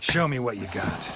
Show me what you got.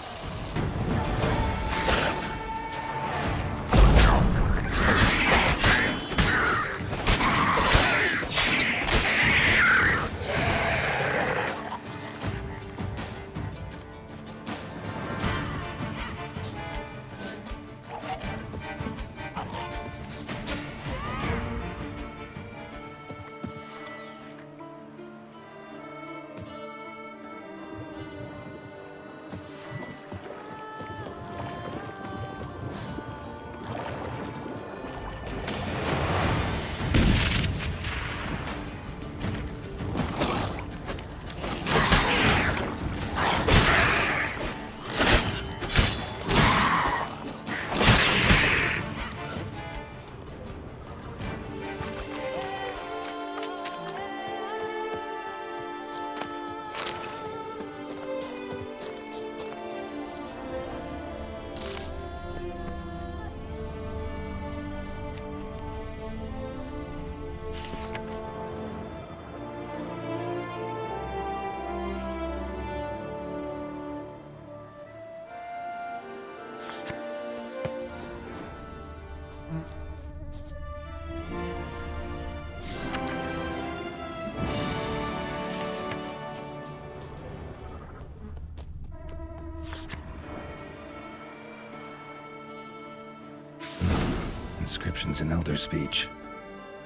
Inscriptions in Elder speech.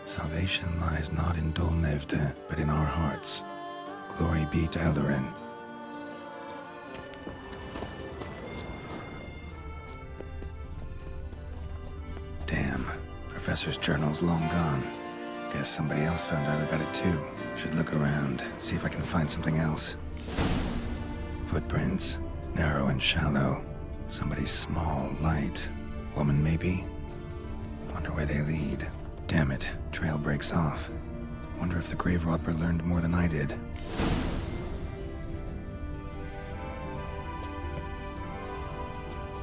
Salvation lies not in Dolnevde, but in our hearts. Glory be to Eldarin. Damn, Professor's journal's long gone. Guess somebody else found out about it too. Should look around, see if I can find something else. Footprints, narrow and shallow. Somebody's small, light. Woman maybe? Wonder where they lead. Damn it, trail breaks off. Wonder if the grave robber learned more than I did.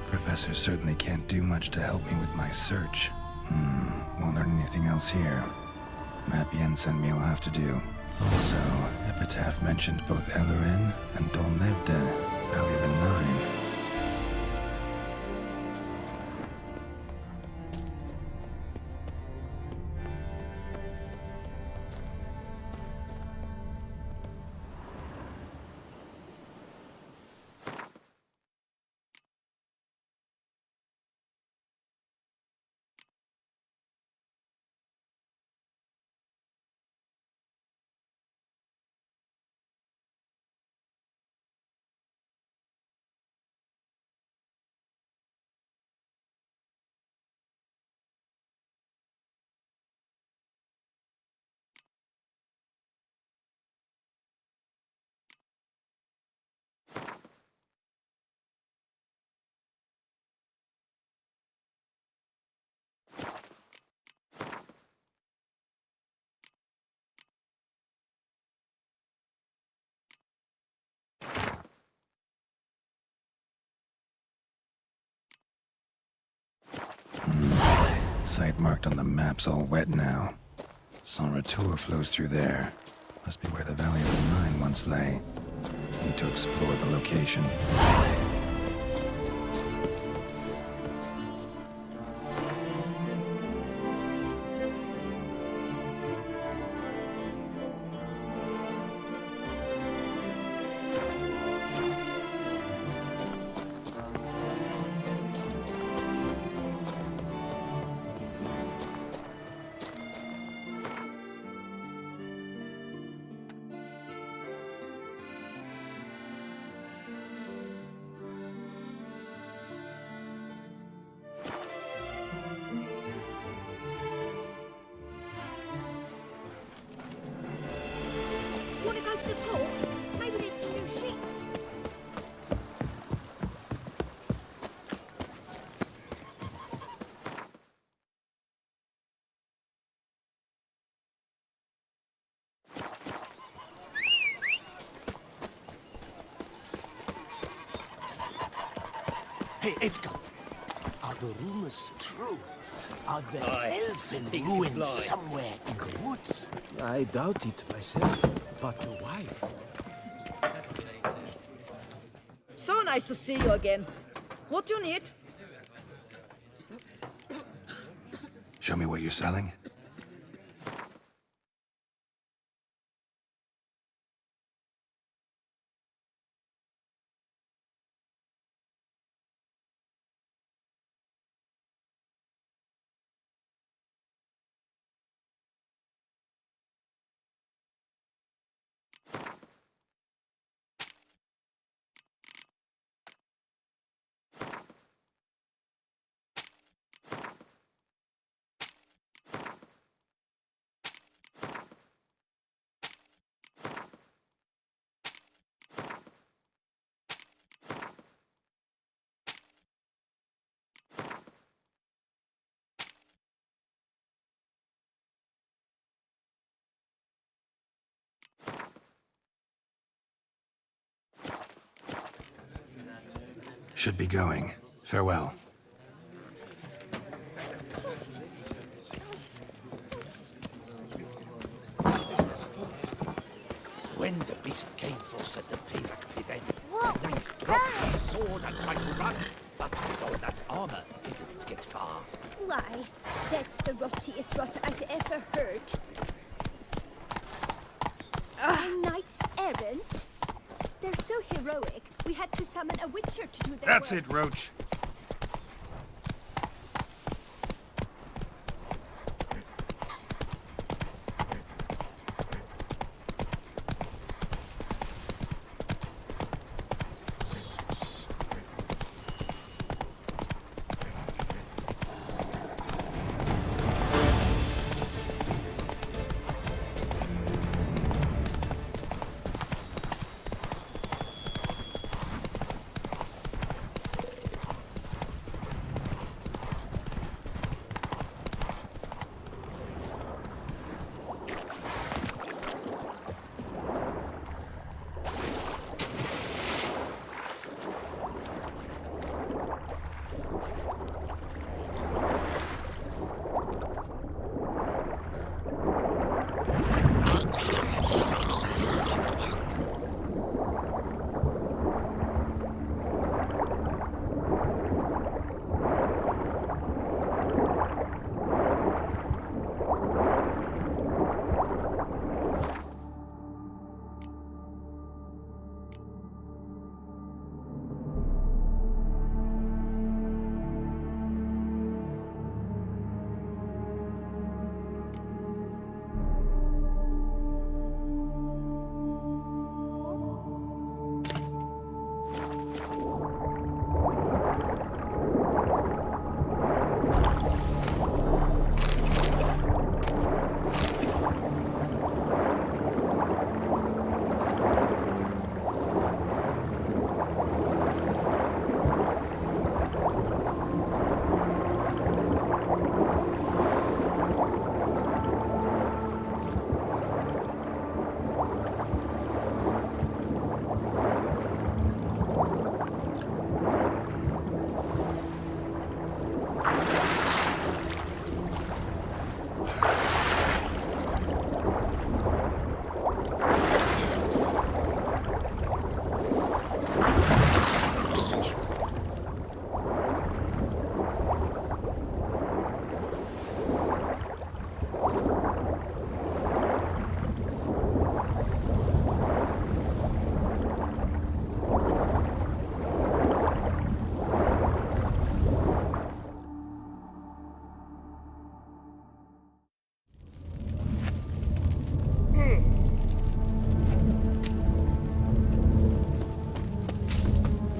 Professor certainly can't do much to help me with my search. Won't learn anything else here. Map Yen sent me will have to do. Also, Epitaph mentioned both Eldarin and Dolnevde, Valley of the Nine. Site marked on the map's all wet now. Sans Retour flows through there. Must be where the Valley of the Nine once lay. Need to explore the location. Hey, Edgar. Are the rumors true? Are there Aye. elfin Pigs can ruins fly. somewhere in the woods? I doubt it myself, but why? So nice to see you again. What do you need? Show me what you're selling. Should be going. Farewell. When the beast came for us at the payback pit end, What the was knight dropped that? his sword and tried to run, but with all that armor, he didn't get far. Why, that's the rottiest rot I've ever heard. A knight's errant? They're so heroic, we had to summon a witcher to do their That's work. it, Roach.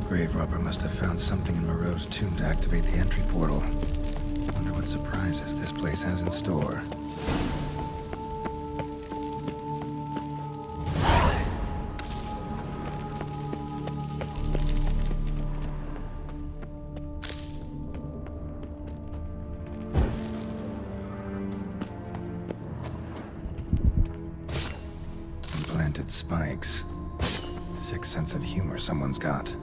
Grave robber must have found something in Moreau's tomb to activate the entry portal. Wonder what surprises this place has in store. Implanted spikes. Sick sense of humor someone's got.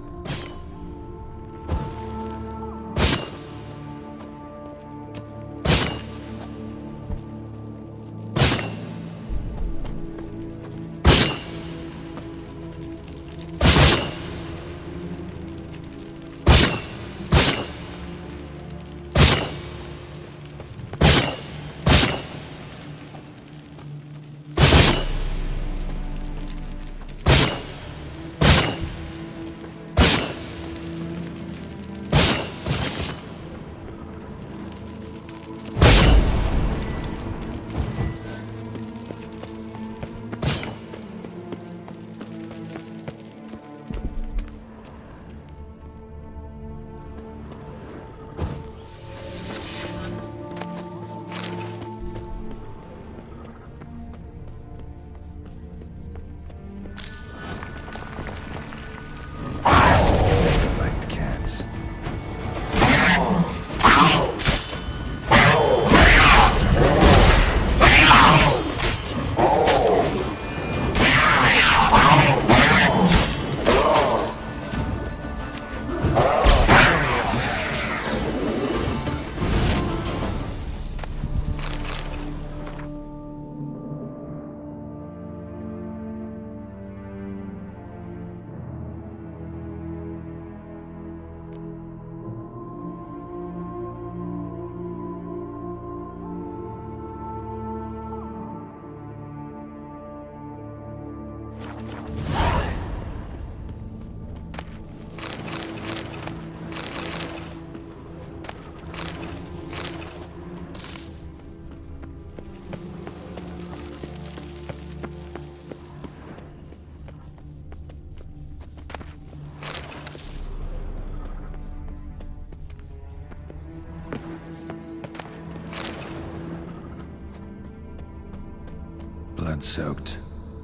Blood-soaked.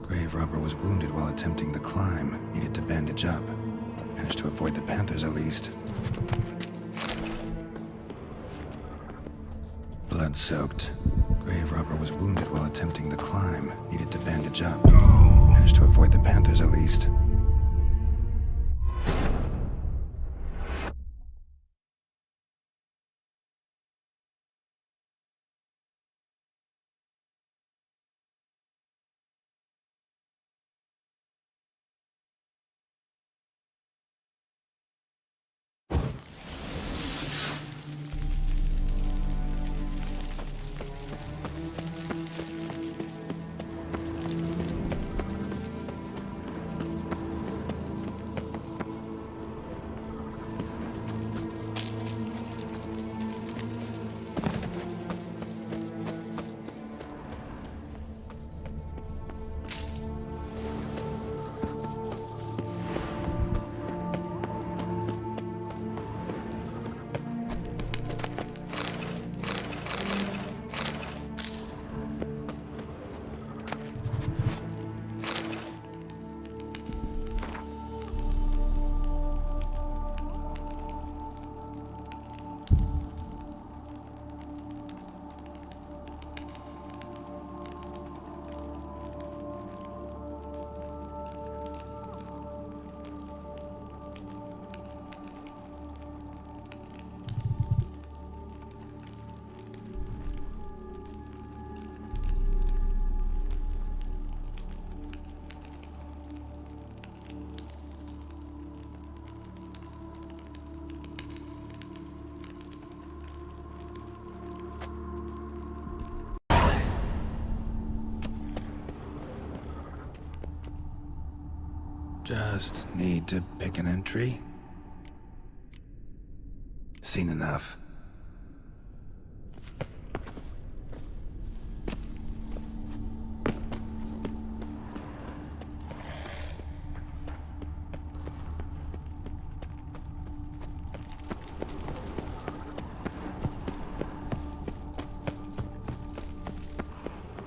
Grave robber was wounded while attempting the climb. Needed to bandage up. Managed to avoid the panthers at least. Blood-soaked. Grave robber was wounded while attempting the climb. Needed to bandage up. Managed to avoid the panthers at least. Just need to pick an entry. Seen enough.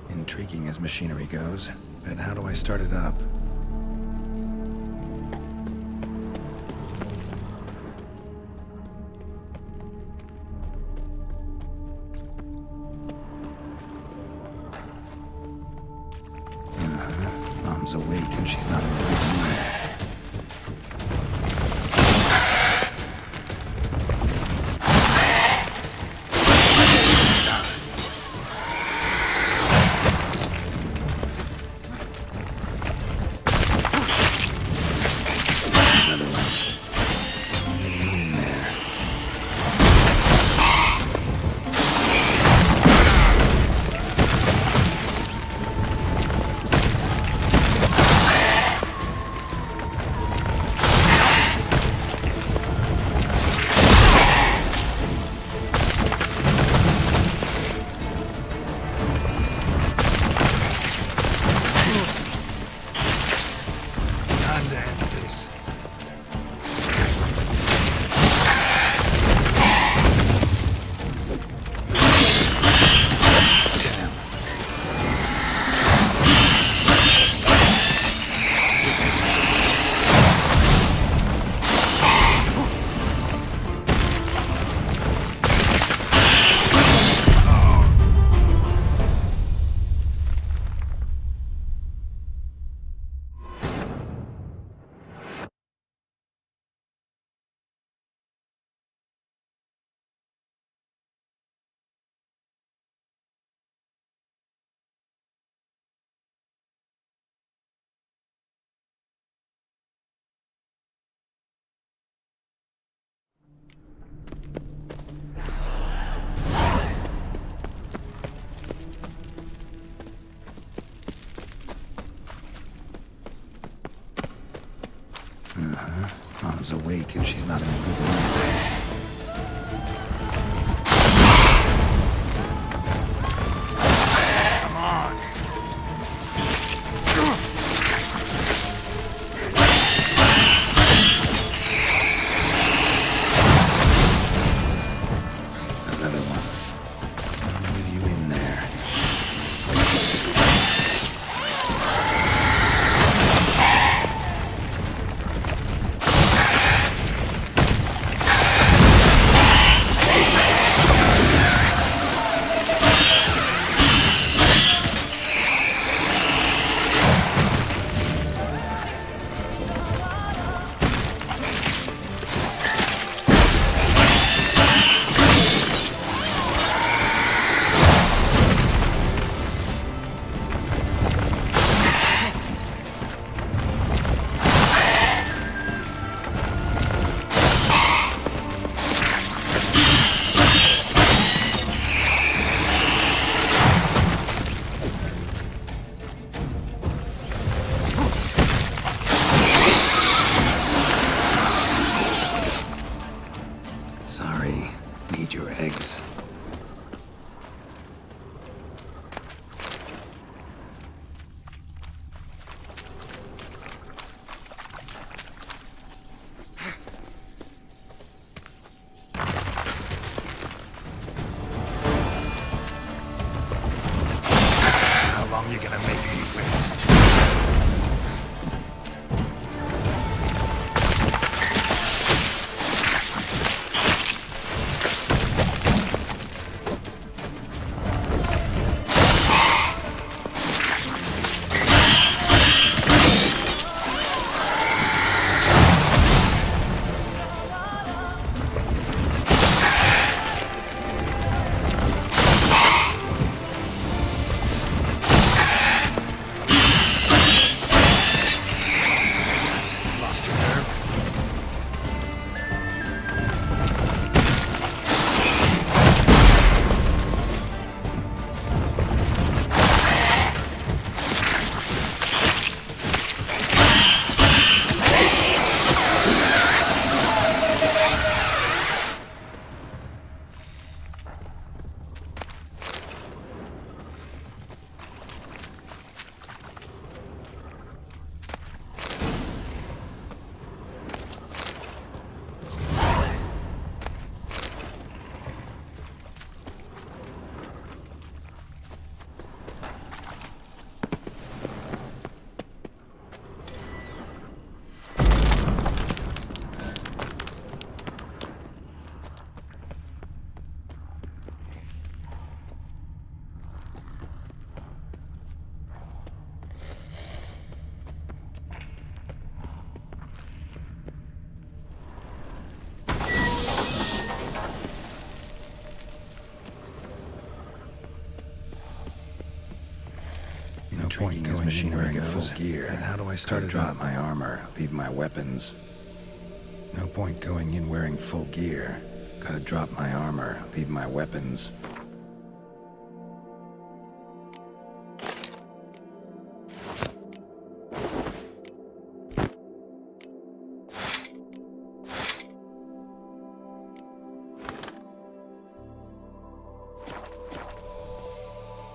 Intriguing as machinery goes, but how do I start it up? Mom's awake and she's not in a good mood. Mom's awake and she's not in a good mood. Another one. I'm with you in there. need your eggs. How long you gonna make me wait? Lost your nerve? No point in machine wearing a full gear. And how do I start it Drop up? my armor, leave my weapons. No point going in wearing full gear. Gotta drop my armor, leave my weapons.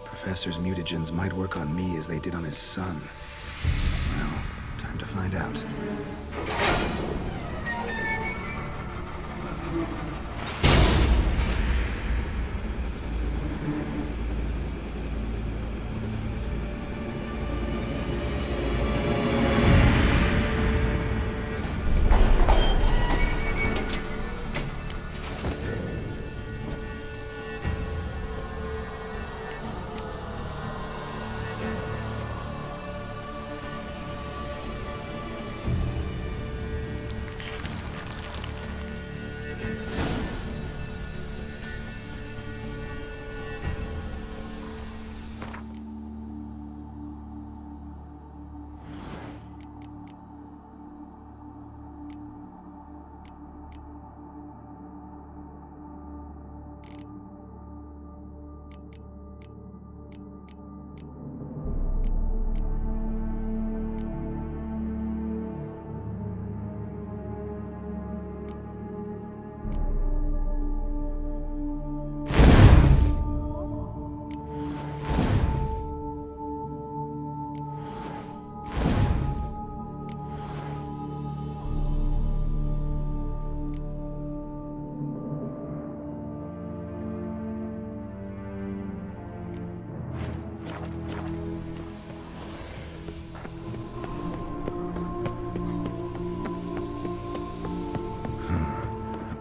Professor's mutagens might work on me as they did on his son. Well, time to find out.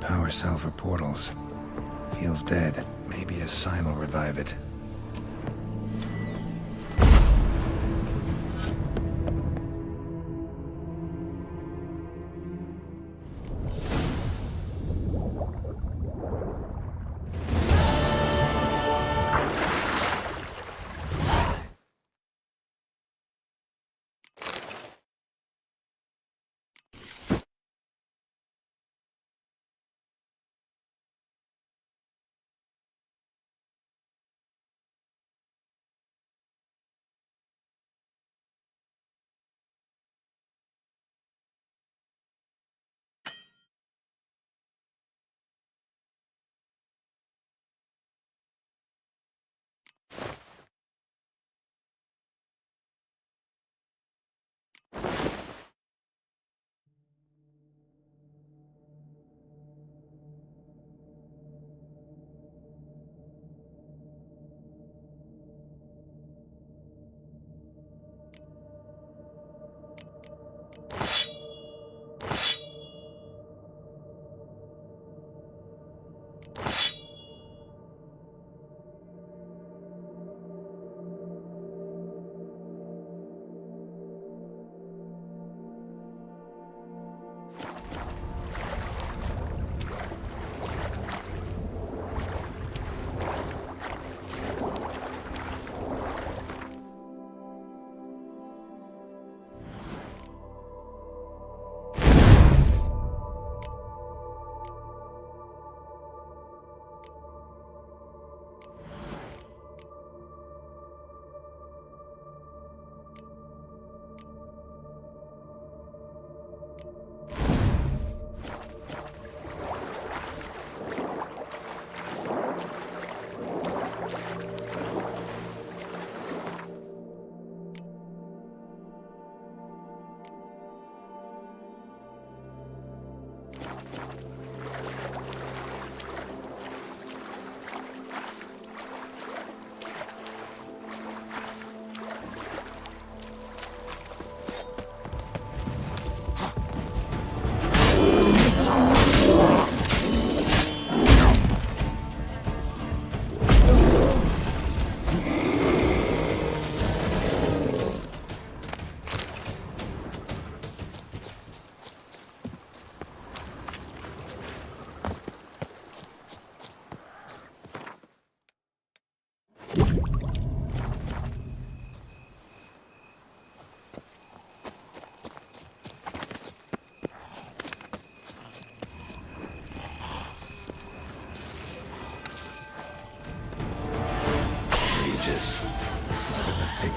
Power cell for portals. Feels dead. Maybe a sign will revive it.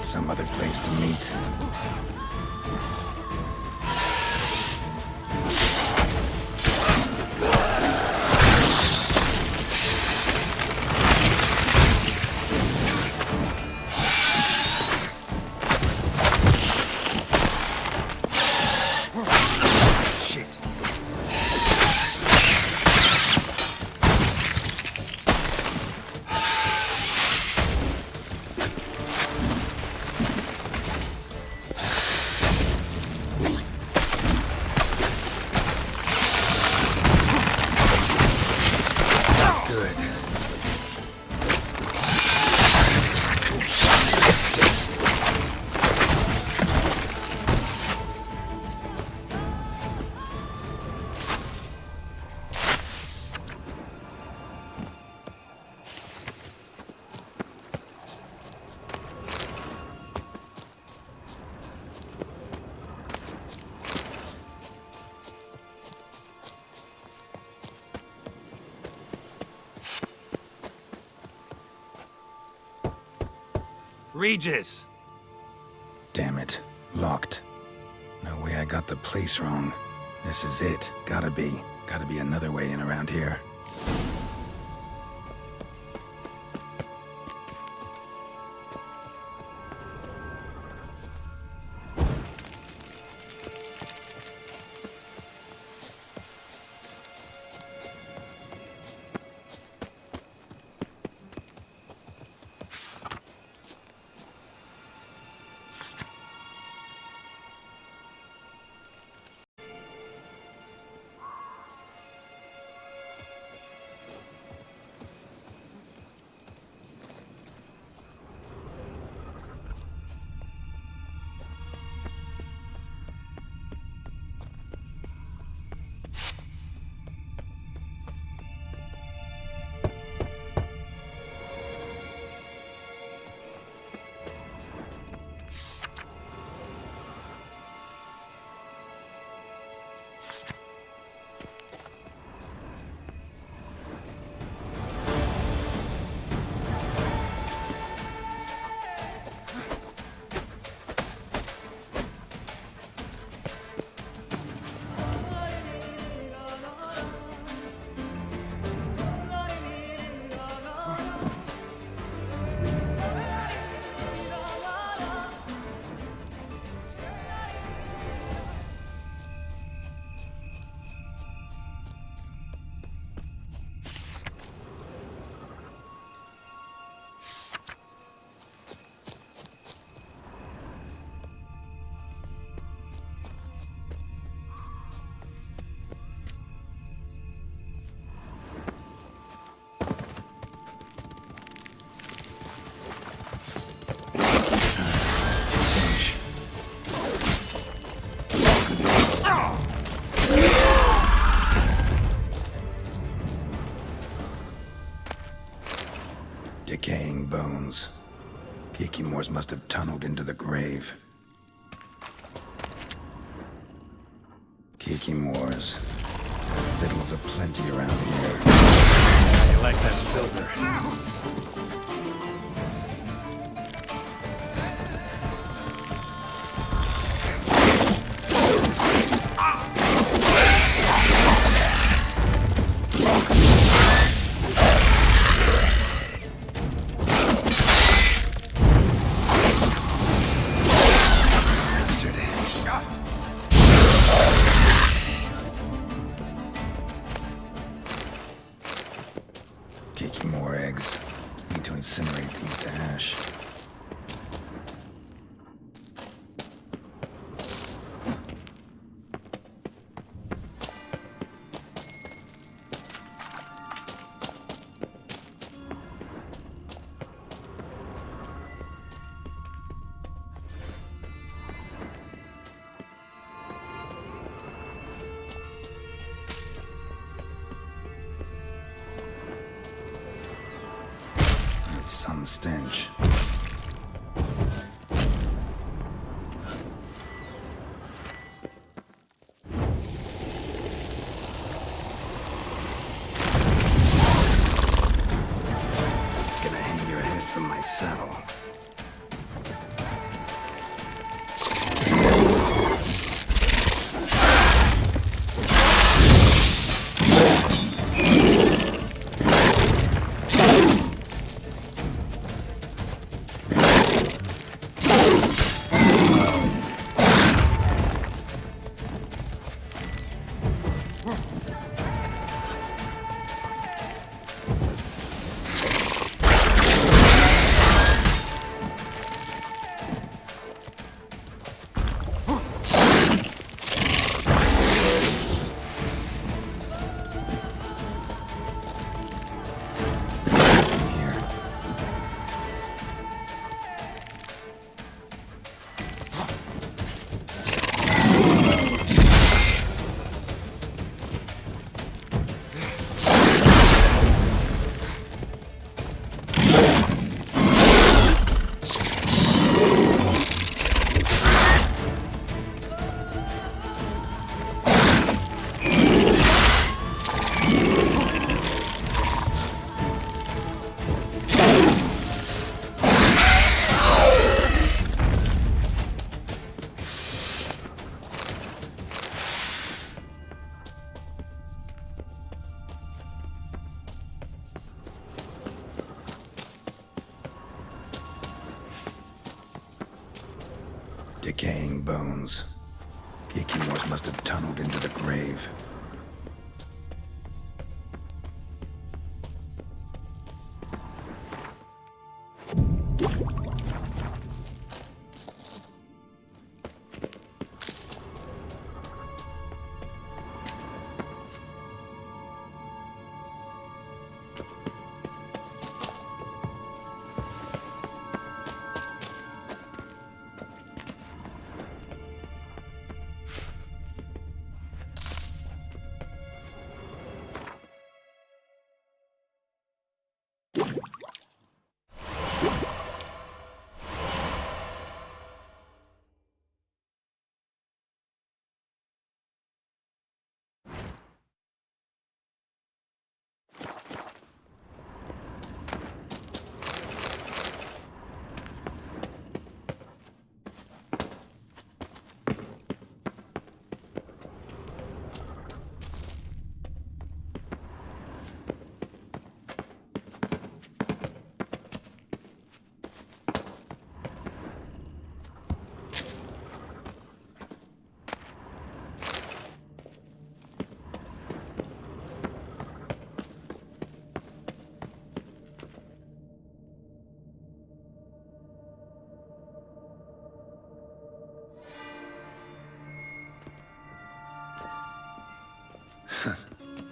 some other place to meet. Regis! Damn it. Locked. No way I got the place wrong. This is it. Gotta be. Gotta be another way in around here. Decaying bones. Kikimores must have tunneled into the grave. Kikimores. Fiddles aplenty around here. I like that silver. More eggs. Need to incinerate these to ash. Some stench. Gonna hang your head from my saddle. decaying bones. Kikimors must have tunneled into the grave.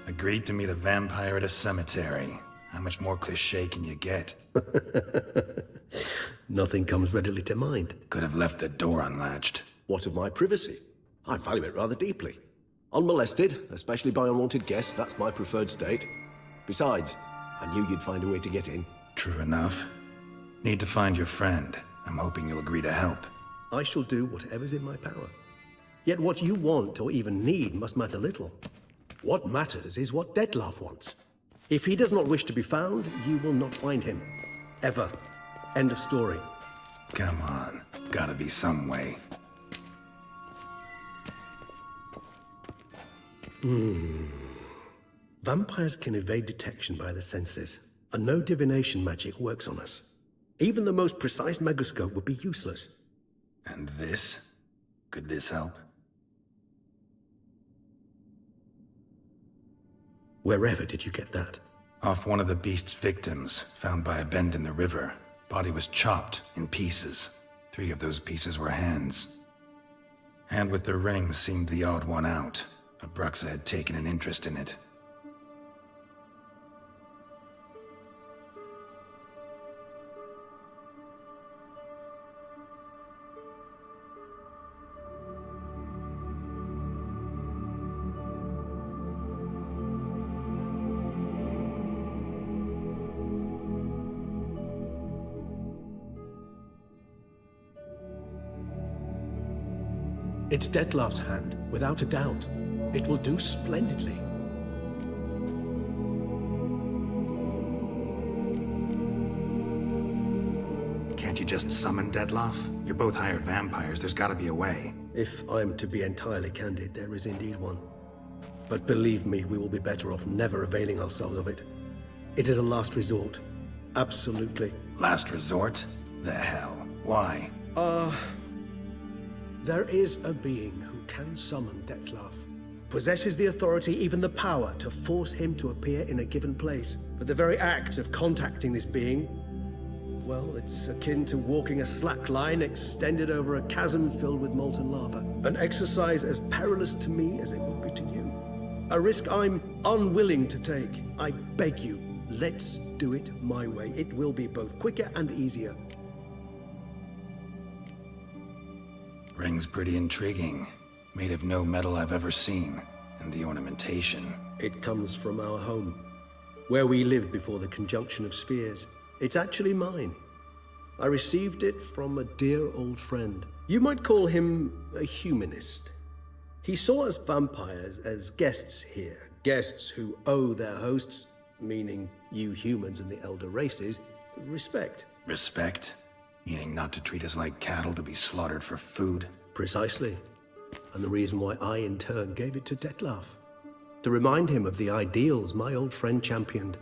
Agreed to meet a vampire at a cemetery. How much more cliché can you get? Nothing comes readily to mind. Could have left the door unlatched. What of my privacy? I value it rather deeply. Unmolested, especially by unwanted guests, that's my preferred state. Besides, I knew you'd find a way to get in. True enough. Need to find your friend. I'm hoping you'll agree to help. I shall do whatever's in my power. Yet what you want or even need must matter little. What matters is what Dettlaff wants. If he does not wish to be found, you will not find him. Ever. End of story. Come on. Gotta be some way. Vampires can evade detection by the senses, and no divination magic works on us. Even the most precise megascope would be useless. And this? Could this help? Wherever did you get that? Off one of the beast's victims, found by a bend in the river. Body was chopped in pieces. 3 of those pieces were hands. Hand with the ring seemed the odd one out. Abruxa had taken an interest in it. It's Dettlaff's hand, without a doubt. It will do splendidly. Can't you just summon Dettlaff? You're both hired vampires, there's gotta be a way. If I'm to be entirely candid, there is indeed one. But believe me, we will be better off never availing ourselves of it. It is a last resort. Absolutely. Last resort? The hell? Why? There is a being who can summon Dettlaff. Possesses the authority, even the power, to force him to appear in a given place. But the very act of contacting this being, well, it's akin to walking a slack line extended over a chasm filled with molten lava. An exercise as perilous to me as it would be to you. A risk I'm unwilling to take. I beg you, let's do it my way. It will be both quicker and easier. Ring's pretty intriguing. Made of no metal I've ever seen. And the ornamentation. It comes from our home, where we lived before the conjunction of spheres. It's actually mine. I received it from a dear old friend. You might call him a humanist. He saw us vampires as guests here, guests who owe their hosts, meaning you humans and the elder races, respect. Respect? Meaning not to treat us like cattle to be slaughtered for food? Precisely. And the reason why I, in turn, gave it to Dettlaff. To remind him of the ideals my old friend championed.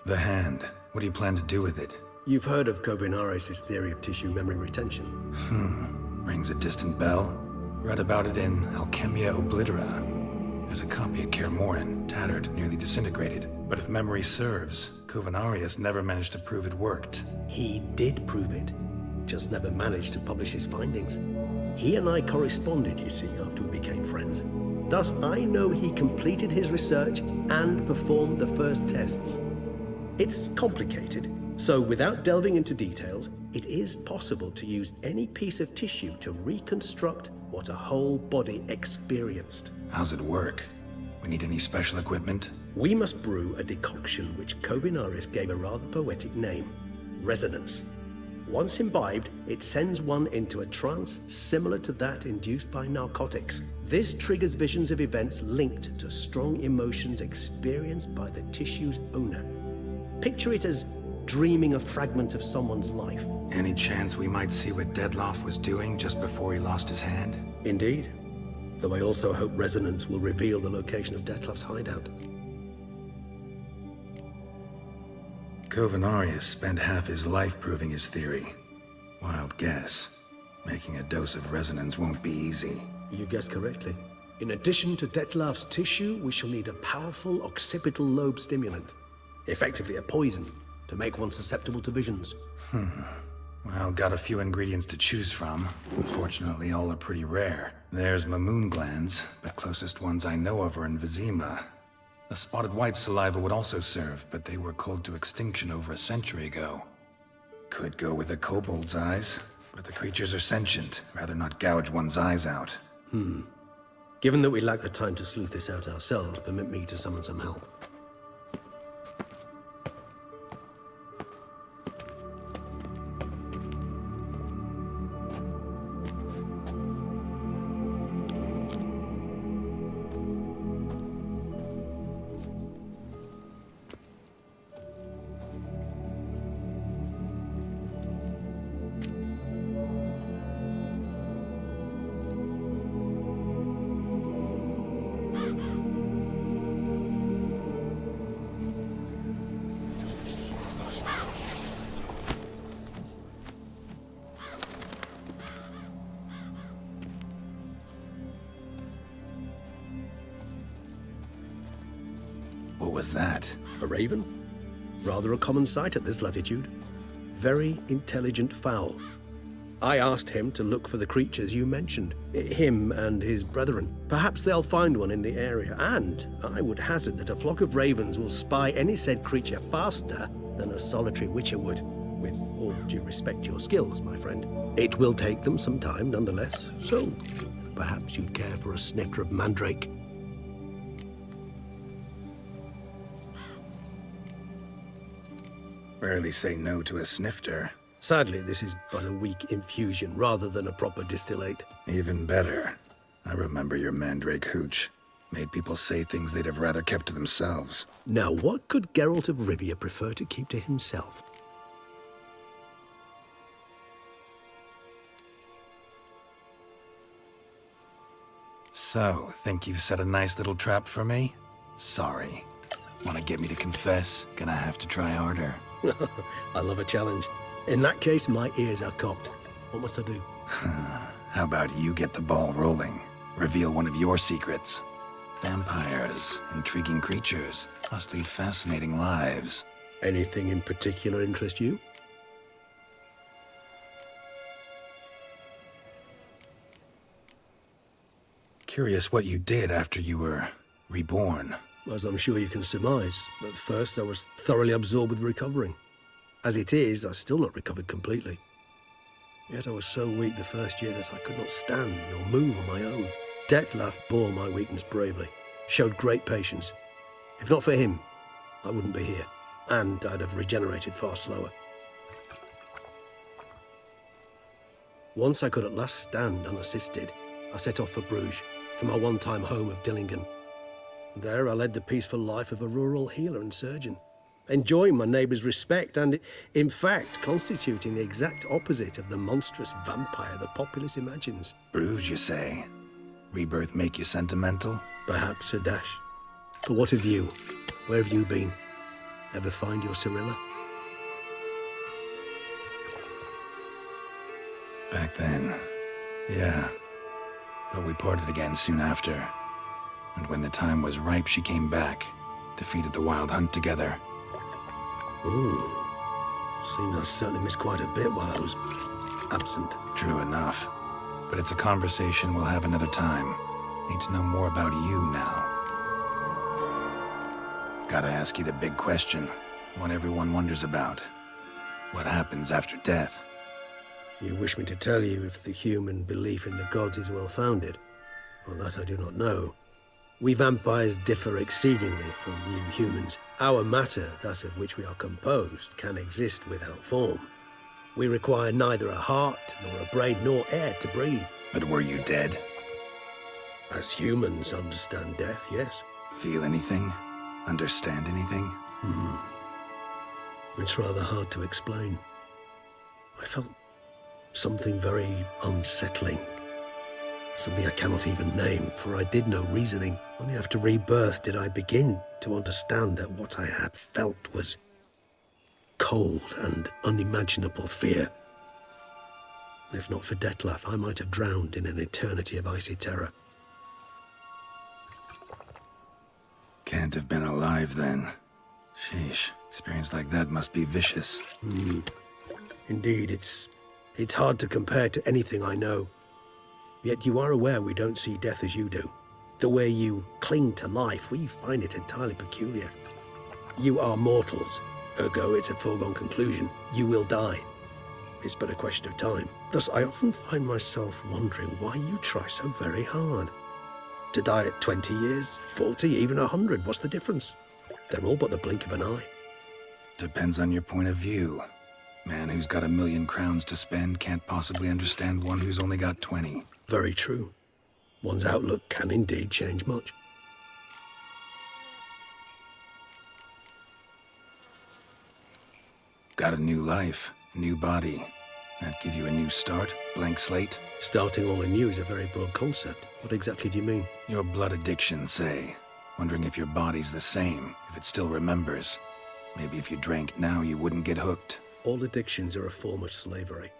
The hand. What do you plan to do with it? You've heard of Kovinaris' theory of tissue memory retention. Rings a distant bell. Read about it in Alchemia Oblitera. There's a copy at Kaer Morhen, tattered, nearly disintegrated. But if memory serves, Kovinaris never managed to prove it worked. He did prove it, just never managed to publish his findings. He and I corresponded, you see, after we became friends. Thus, I know he completed his research and performed the first tests. It's complicated, so without delving into details, it is possible to use any piece of tissue to reconstruct what a whole body experienced. How's it work? We need any special equipment? We must brew a decoction which Kovinaris gave a rather poetic name, resonance. Once imbibed, it sends one into a trance similar to that induced by narcotics. This triggers visions of events linked to strong emotions experienced by the tissue's owner. Picture it as dreaming a fragment of someone's life. Any chance we might see what Dettlaff was doing just before he lost his hand? Indeed. Though I also hope resonance will reveal the location of Dettlaff's hideout. Kovinaris spent half his life proving his theory. Wild guess. Making a dose of resonance won't be easy. You guessed correctly. In addition to Dettlaff's tissue, we shall need a powerful occipital lobe stimulant. Effectively a poison, to make one susceptible to visions. Well, got a few ingredients to choose from. Unfortunately, all are pretty rare. There's Mamoon glands, but closest ones I know of are in Vizima. A spotted white saliva would also serve, but they were cold to extinction over a century ago. Could go with a kobold's eyes, but the creatures are sentient. Rather not gouge one's eyes out. Given that we lack the time to sleuth this out ourselves, permit me to summon some help. What was that? A raven? Rather a common sight at this latitude. Very intelligent fowl. I asked him to look for the creatures you mentioned. Him and his brethren. Perhaps they'll find one in the area, and I would hazard that a flock of ravens will spy any said creature faster than a solitary witcher would. With all due respect to your skills, my friend. It will take them some time, nonetheless, so perhaps you'd care for a snifter of mandrake. Rarely say no to a snifter. Sadly, this is but a weak infusion rather than a proper distillate. Even better. I remember your mandrake hooch. Made people say things they'd have rather kept to themselves. Now, what could Geralt of Rivia prefer to keep to himself? So, think you've set a nice little trap for me? Sorry. Want to get me to confess? Gonna have to try harder. I love a challenge. In that case, my ears are cocked. What must I do? How about you get the ball rolling? Reveal one of your secrets. Vampires, intriguing creatures, must lead fascinating lives. Anything in particular interest you? Curious what you did after you were reborn. As I'm sure you can surmise, at first I was thoroughly absorbed with recovering. As it is, I've still not recovered completely. Yet I was so weak the first year that I could not stand or move on my own. Dettlaff bore my weakness bravely, showed great patience. If not for him, I wouldn't be here, and I'd have regenerated far slower. Once I could at last stand unassisted, I set off for Bruges, from my one-time home of Dillingen. There I led the peaceful life of a rural healer and surgeon, enjoying my neighbours' respect and, in fact, constituting the exact opposite of the monstrous vampire the populace imagines. Bruges, you say? Rebirth make you sentimental? Perhaps a dash. But what of you? Where have you been? Ever find your Cyrilla? Back then, yeah. But we parted again soon after. And when the time was ripe, she came back, defeated the Wild Hunt together. Seems I certainly missed quite a bit while I was absent. True enough. But it's a conversation we'll have another time. Need to know more about you now. Gotta ask you the big question. What everyone wonders about. What happens after death? You wish me to tell you if the human belief in the gods is well-founded? Well, that I do not know. We vampires differ exceedingly from you humans. Our matter, that of which we are composed, can exist without form. We require neither a heart, nor a brain, nor air to breathe. But were you dead? As humans understand death, yes. Feel anything? Understand anything? It's rather hard to explain. I felt something very unsettling. Something I cannot even name, for I did no reasoning. Only after rebirth did I begin to understand that what I had felt was cold and unimaginable fear. If not for Dettlaff, I might have drowned in an eternity of icy terror. Can't have been alive then. Sheesh, experience like that must be vicious. Indeed, it's hard to compare to anything I know. Yet you are aware we don't see death as you do. The way you cling to life, we find it entirely peculiar. You are mortals, ergo it's a foregone conclusion. You will die. It's but a question of time. Thus, I often find myself wondering why you try so very hard. To die at 20 years, 40, even 100, what's the difference? They're all but the blink of an eye. Depends on your point of view. Man who's got 1,000,000 crowns to spend can't possibly understand one who's only got 20. Very true. One's outlook can indeed change much. Got a new life, new body. That give you a new start, blank slate? Starting all anew is a very broad concept. What exactly do you mean? Your blood addiction, say. Wondering if your body's the same, if it still remembers. Maybe if you drank now, you wouldn't get hooked. All addictions are a form of slavery.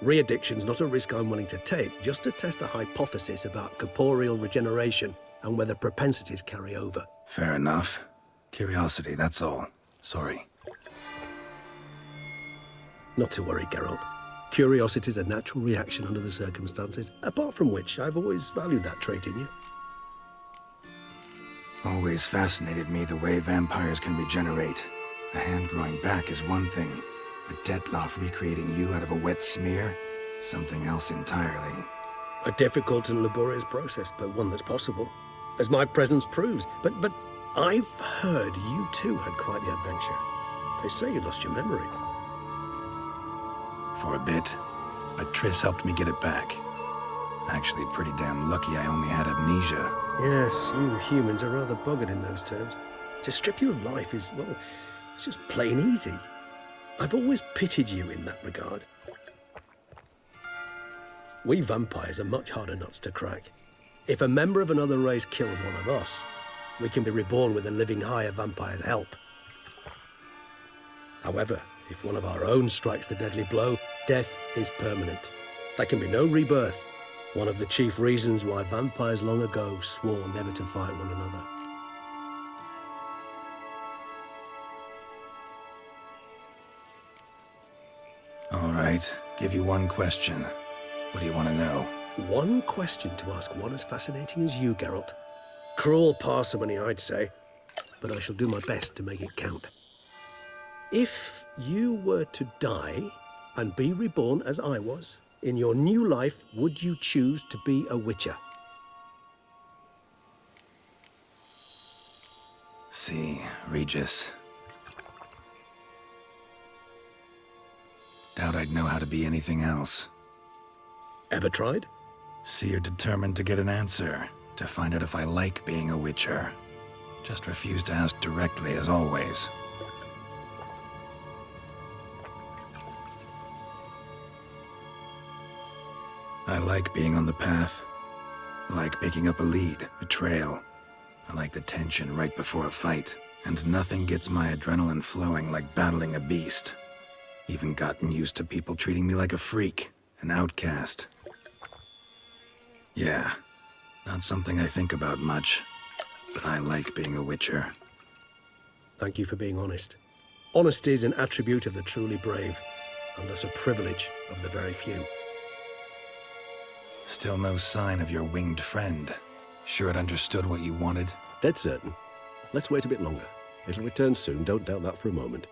Re-addiction's not a risk I'm willing to take, just to test a hypothesis about corporeal regeneration and whether propensities carry over. Fair enough. Curiosity, that's all. Sorry. Not to worry, Geralt. Curiosity is a natural reaction under the circumstances, apart from which I've always valued that trait in you. Always fascinated me the way vampires can regenerate. A hand growing back is one thing, but Dettlaff recreating you out of a wet smear? Something else entirely. A difficult and laborious process, but one that's possible, as my presence proves. But I've heard you too had quite the adventure. They say you lost your memory. For a bit, but Triss helped me get it back. Actually, pretty damn lucky I only had amnesia. Yes, you humans are rather buggered in those terms. To strip you of life is, well, it's just plain easy. I've always pitied you in that regard. We vampires are much harder nuts to crack. If a member of another race kills one of us, we can be reborn with a living higher vampire's help. However, if one of our own strikes the deadly blow, death is permanent. There can be no rebirth. One of the chief reasons why vampires long ago swore never to fight one another. All right, give you one question. What do you want to know? One question to ask one as fascinating as you, Geralt. Cruel parsimony, I'd say, but I shall do my best to make it count. If you were to die and be reborn as I was, in your new life, would you choose to be a witcher? See, Regis. Doubt I'd know how to be anything else. Ever tried? See, you're determined to get an answer, to find out if I like being a witcher. Just refuse to ask directly, as always. I like being on the path. I like picking up a lead, a trail. I like the tension right before a fight. And nothing gets my adrenaline flowing like battling a beast. Even gotten used to people treating me like a freak, an outcast. Yeah, not something I think about much, but I like being a witcher. Thank you for being honest. Honesty is an attribute of the truly brave, and thus a privilege of the very few. Still no sign of your winged friend. Sure it understood what you wanted? Dead certain. Let's wait a bit longer. It'll return soon, don't doubt that for a moment.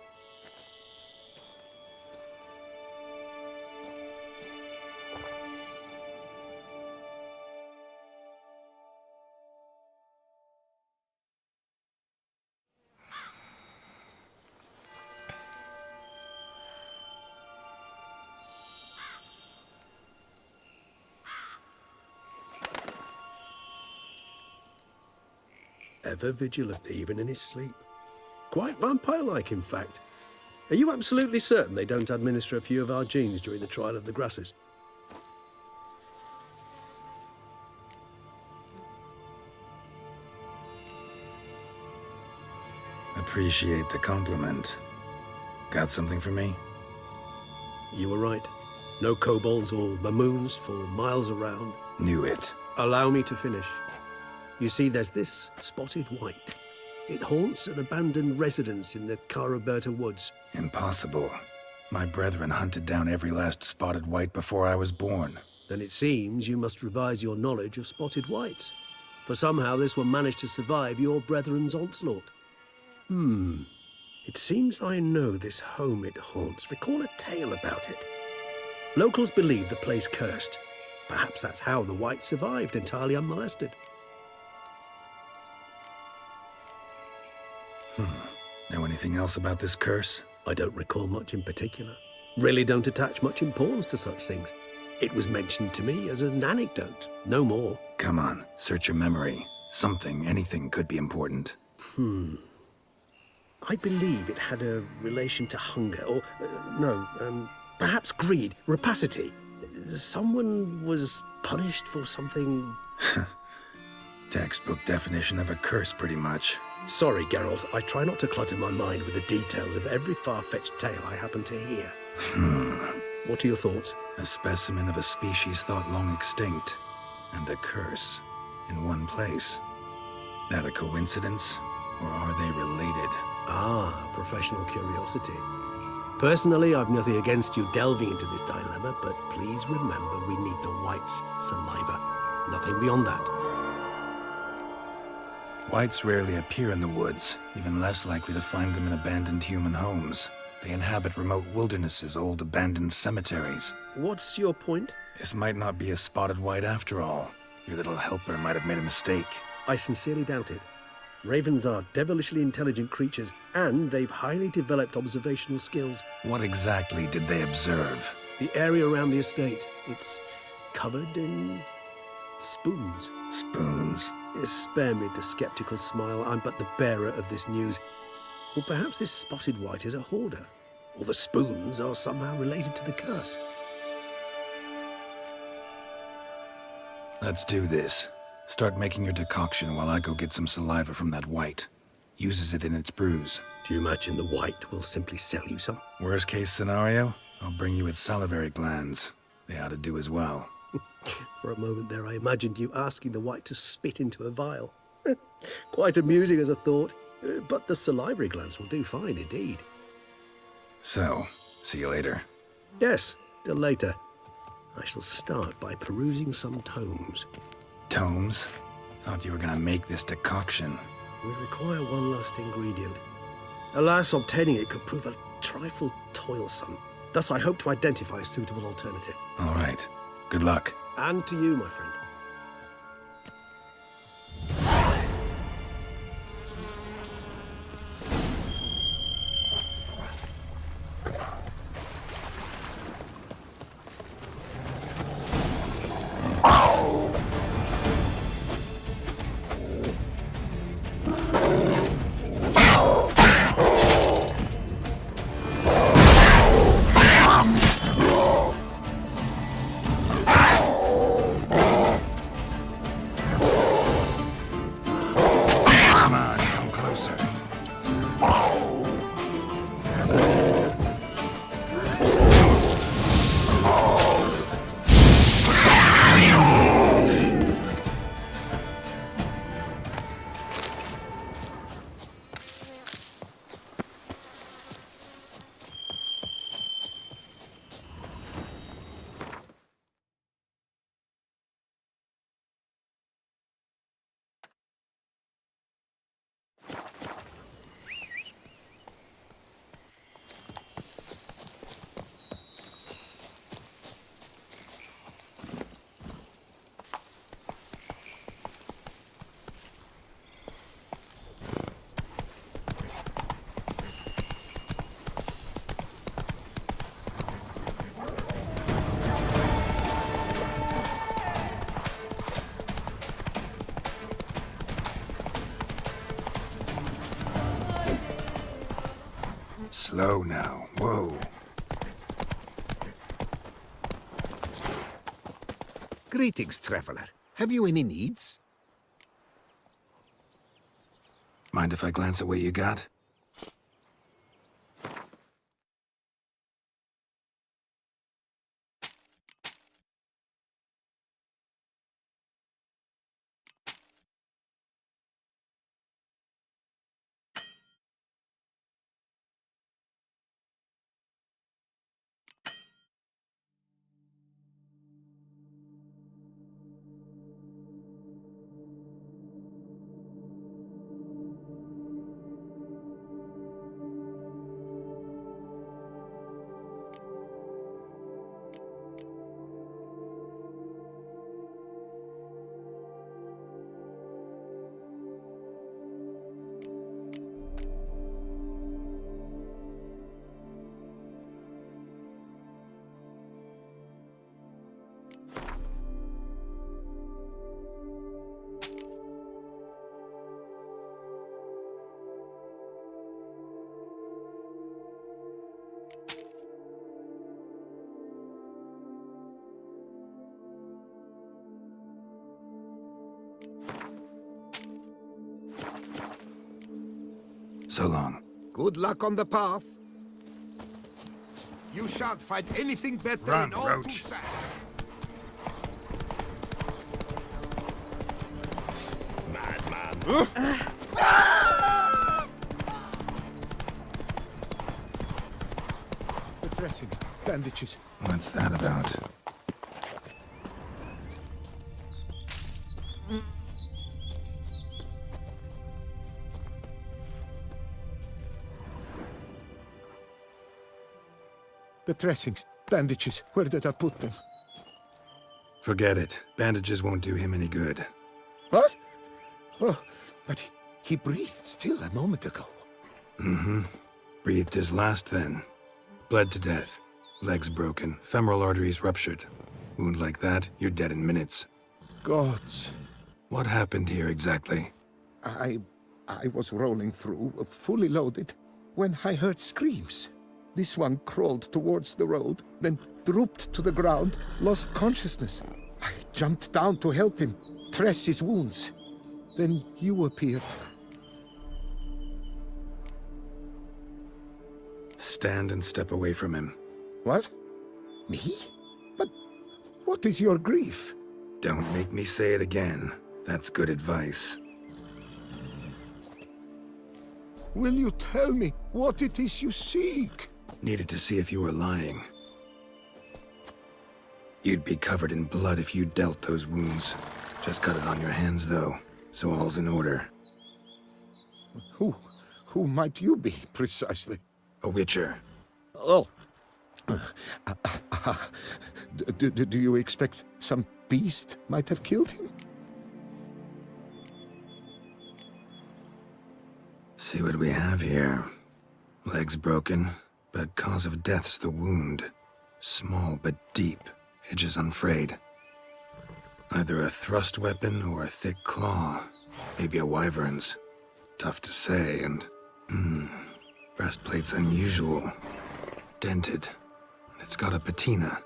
Ever vigilant, even in his sleep. Quite vampire-like, in fact. Are you absolutely certain they don't administer a few of our genes during the trial of the grasses? Appreciate the compliment. Got something for me? You were right. No kobolds or mamoons for miles around. Knew it. Allow me to finish. You see, there's this spotted white. It haunts an abandoned residence in the Caraberta woods. Impossible. My brethren hunted down every last spotted white before I was born. Then it seems you must revise your knowledge of spotted whites. For somehow this one managed to survive your brethren's onslaught. It seems I know this home it haunts. Recall a tale about it. Locals believe the place cursed. Perhaps that's how the white survived entirely unmolested. Know anything else about this curse? I don't recall much in particular. Really don't attach much importance to such things. It was mentioned to me as an anecdote, no more. Come on, search your memory. Something, anything could be important. I believe it had a relation to hunger, or, perhaps greed, rapacity. Someone was punished for something... Textbook definition of a curse, pretty much. Sorry, Geralt, I try not to clutter my mind with the details of every far-fetched tale I happen to hear. What are your thoughts? A specimen of a species thought long extinct, and a curse in one place. That a coincidence, or are they related? Ah, professional curiosity. Personally, I've nothing against you delving into this dilemma, but please remember we need the white's saliva. Nothing beyond that. Whites rarely appear in the woods, even less likely to find them in abandoned human homes. They inhabit remote wildernesses, old abandoned cemeteries. What's your point? This might not be a spotted white after all. Your little helper might have made a mistake. I sincerely doubt it. Ravens are devilishly intelligent creatures, and they've highly developed observational skills. What exactly did they observe? The area around the estate, it's covered in spoons. Spoons? Spare me the skeptical smile. I'm but the bearer of this news. Or perhaps this spotted white is a hoarder. Or the spoons are somehow related to the curse. Let's do this. Start making your decoction while I go get some saliva from that white. Uses it in its brews. Do you imagine the white will simply sell you some? Worst case scenario, I'll bring you its salivary glands. They ought to do as well. For a moment there, I imagined you asking the white to spit into a vial. Quite amusing as a thought, but the salivary glands will do fine indeed. So, see you later. Yes, till later. I shall start by perusing some tomes. Tomes? Thought you were gonna make this decoction. We require one last ingredient. Alas, obtaining it could prove a trifle toilsome. Thus, I hope to identify a suitable alternative. All right. Good luck. And to you, my friend. Slow now. Whoa. Greetings, traveler. Have you any needs? Mind if I glance at what you got? So long. Good luck on the path. You shan't find anything better Run, in all Roach. Toussaint. The dressings, bandages. What's that about? The dressings, bandages. Where did I put them? Forget it. Bandages won't do him any good. What? Oh, but he breathed still a moment ago. Breathed his last then. Bled to death. Legs broken. Femoral arteries ruptured. Wound like that, you're dead in minutes. Gods. What happened here exactly? I was rolling through, fully loaded, when I heard screams. This one crawled towards the road, then drooped to the ground, lost consciousness. I jumped down to help him, dress his wounds. Then you appeared. Stand and step away from him. What? Me? But what is your grief? Don't make me say it again. That's good advice. Will you tell me what it is you seek? Needed to see if you were lying. You'd be covered in blood if you dealt those wounds. Just cut it on your hands, though, so all's in order. Who might you be, precisely? A witcher. Oh. Do you expect some beast might have killed him? See what we have here. Legs broken, but cause of death's the wound. Small but deep, edges unfrayed. Either a thrust weapon or a thick claw. Maybe a wyvern's. Tough to say, and... breastplate's unusual. Dented. It's got a patina.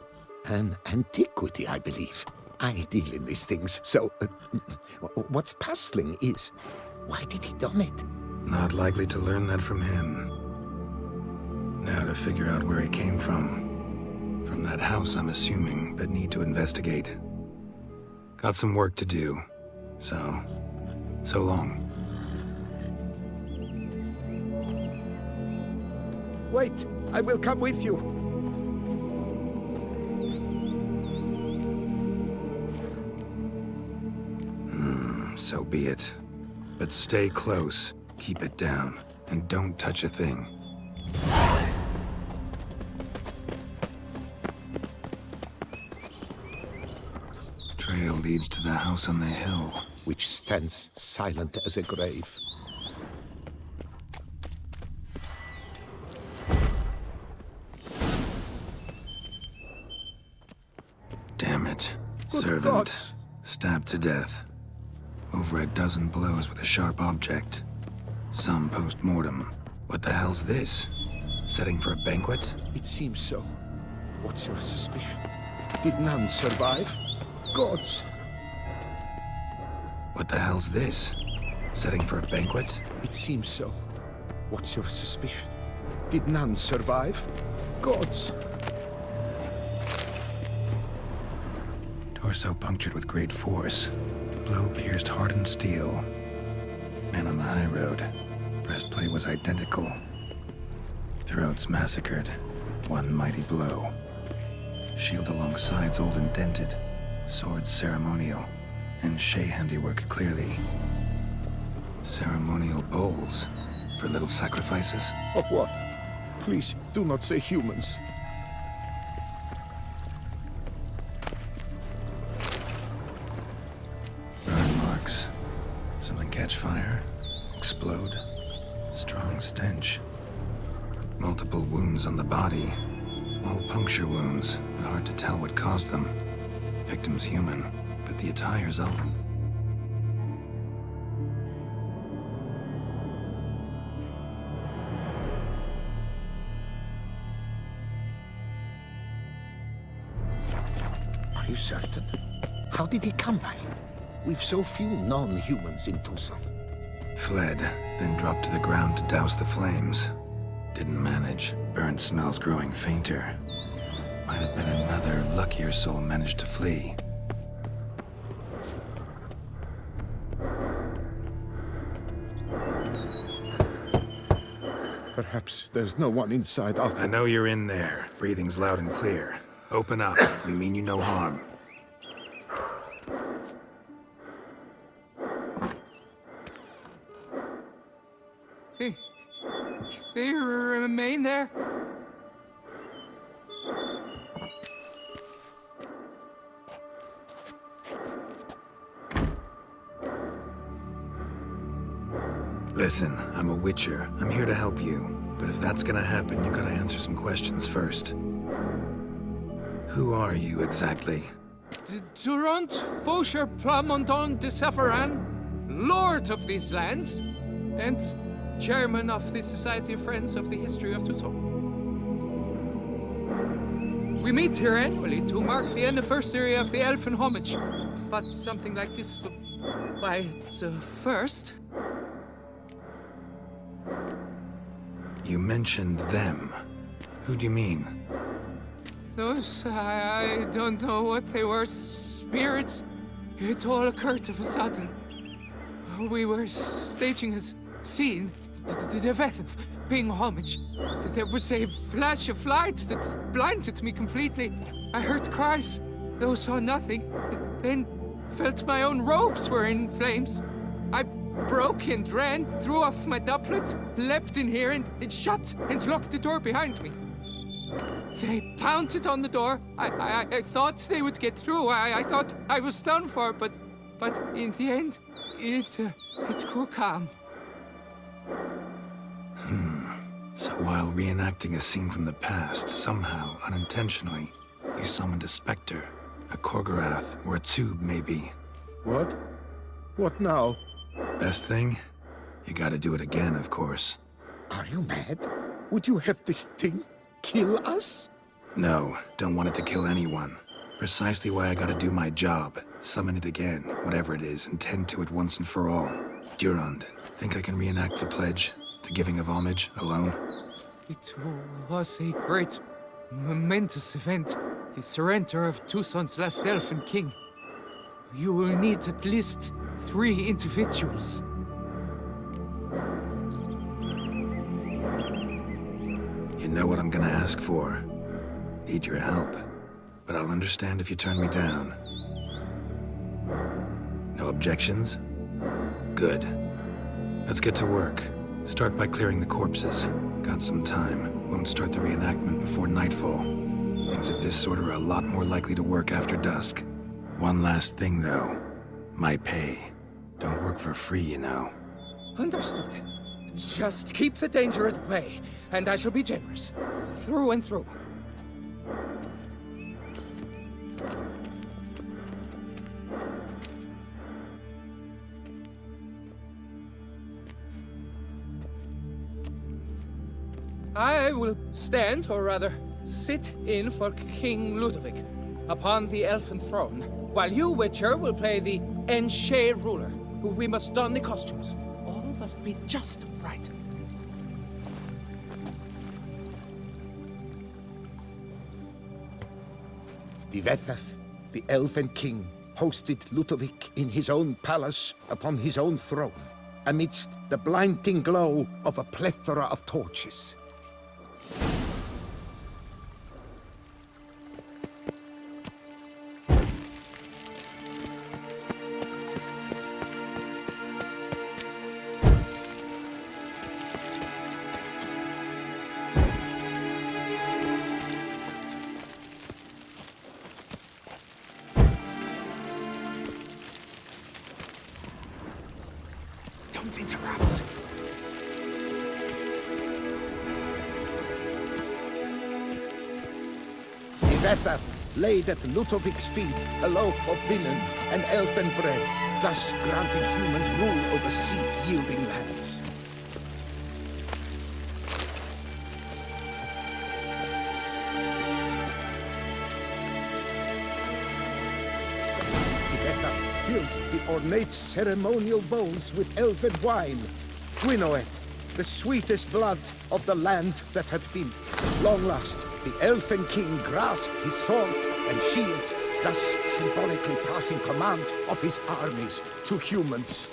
An antiquity, I believe. I deal in these things, so... what's puzzling is... why did he done it? Not likely to learn that from him. Now to figure out where he came from. From that house, I'm assuming, but need to investigate. Got some work to do. So long. Wait, I will come with you. So be it. But stay close, keep it down, and don't touch a thing. Trail leads to the house on the hill. Which stands silent as a grave. Damn it. Good Servant. gods. Stabbed to death. Over a dozen blows with a sharp object. Some post-mortem. What the hell's this? Setting for a banquet? It seems so. What's your suspicion? Did none survive? Gods! What the hell's this? Setting for a banquet? It seems so. What's your suspicion? Did none survive? Gods! Torso punctured with great force. Blow pierced hardened steel. Man on the high road. Breastplate was identical. Throats massacred. One mighty blow. Shield along sides old and dented. Swords ceremonial. And Shay handiwork clearly. Ceremonial bowls. For little sacrifices? Of what? Please, do not say humans. Burn marks. Something catch fire. Explode. Strong stench. Multiple wounds on the body. All puncture wounds, but hard to tell what caused them. Victim's human, but the attire's elven. Are you certain? How did he come by it? We've so few non-humans in Toussaint. Fled, then dropped to the ground to douse the flames. Didn't manage. Burnt smells growing fainter. Might have been another luckier soul managed to flee. Perhaps there's no one inside after. I know you're in there. Breathing's loud and clear. Open up. We mean you no harm. They remain there? Listen, I'm a witcher. I'm here to help you. But if that's gonna happen, you gotta answer some questions first. Who are you exactly? Durant Faucher Plamondon de Safaran, Lord of these lands, and Chairman of the Society of Friends of the History of Toussaint. We meet here annually to mark the anniversary of the Elfin Homage. But something like this, why, it's a first. You mentioned them. Who do you mean? Those, I don't know what they were, spirits. It all occurred of a sudden. We were staging a scene, the event of paying homage. There was a flash of light that blinded me completely. I heard cries, though saw nothing. Then felt my own robes were in flames. I broke and ran, threw off my doublet, leapt in here and shut and locked the door behind me. They pounded on the door. I thought they would get through. I thought I was done for, but in the end, it grew calm. So while reenacting a scene from the past, somehow, unintentionally, you summoned a specter, a Korgorath, or a tube, maybe. What? What now? Best thing? You gotta do it again, of course. Are you mad? Would you have this thing kill us? No, don't want it to kill anyone. Precisely why I gotta do my job. Summon it again, whatever it is, and tend to it once and for all. Durand, think I can reenact the pledge? The giving of homage, alone? It was a great, momentous event. The surrender of Toussaint's last elfin king. You will need at least 3 individuals. You know what I'm gonna ask for. Need your help. But I'll understand if you turn me down. No objections? Good. Let's get to work. Start by clearing the corpses. Got some time. Won't start the reenactment before nightfall. Things of this sort are a lot more likely to work after dusk. One last thing, though. My pay. Don't work for free, you know. Understood. Just keep the danger at bay, and I shall be generous. Through and through. I will stand, or rather, sit in for King Ludovic upon the elfin throne, while you, Witcher, will play the Enche ruler. We must don the costumes. All must be just right. Divethaf, the elven king, hosted Ludovic in his own palace upon his own throne, amidst the blinding glow of a plethora of torches. Don't interrupt. Divethaf laid at Ludovic's feet a loaf of linen and elfin bread, thus granting humans rule over seed-yielding lands. Divethaf filled the ornate ceremonial bowls with elfin wine, Gwinoet, the sweetest blood of the land that had been. At long last, the elfin king grasped his sword and shield, thus symbolically passing command of his armies to humans.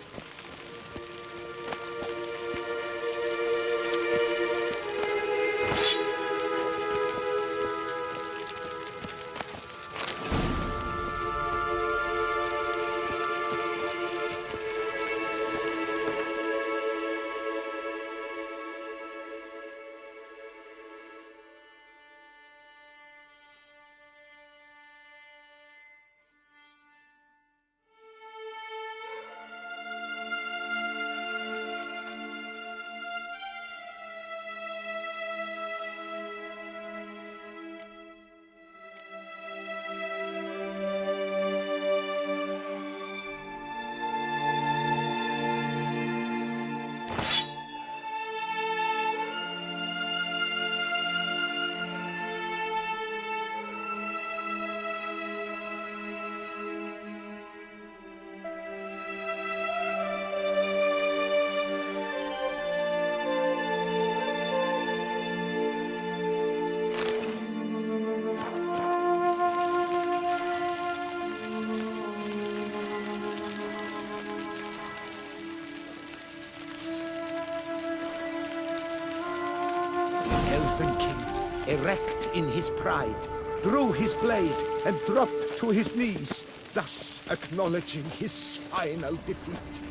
Elfin king, erect in his pride, drew his blade and dropped to his knees, thus acknowledging his final defeat.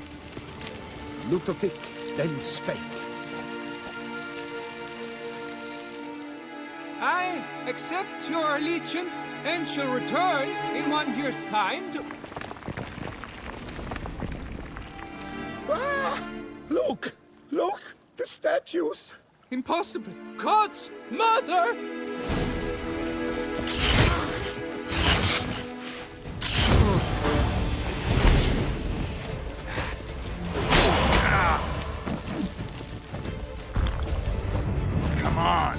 Ludovic then spake. I accept your allegiance and shall return in 1 year's time to... Ah! Look! Look! The statues! Impossible! God's mother! Come on.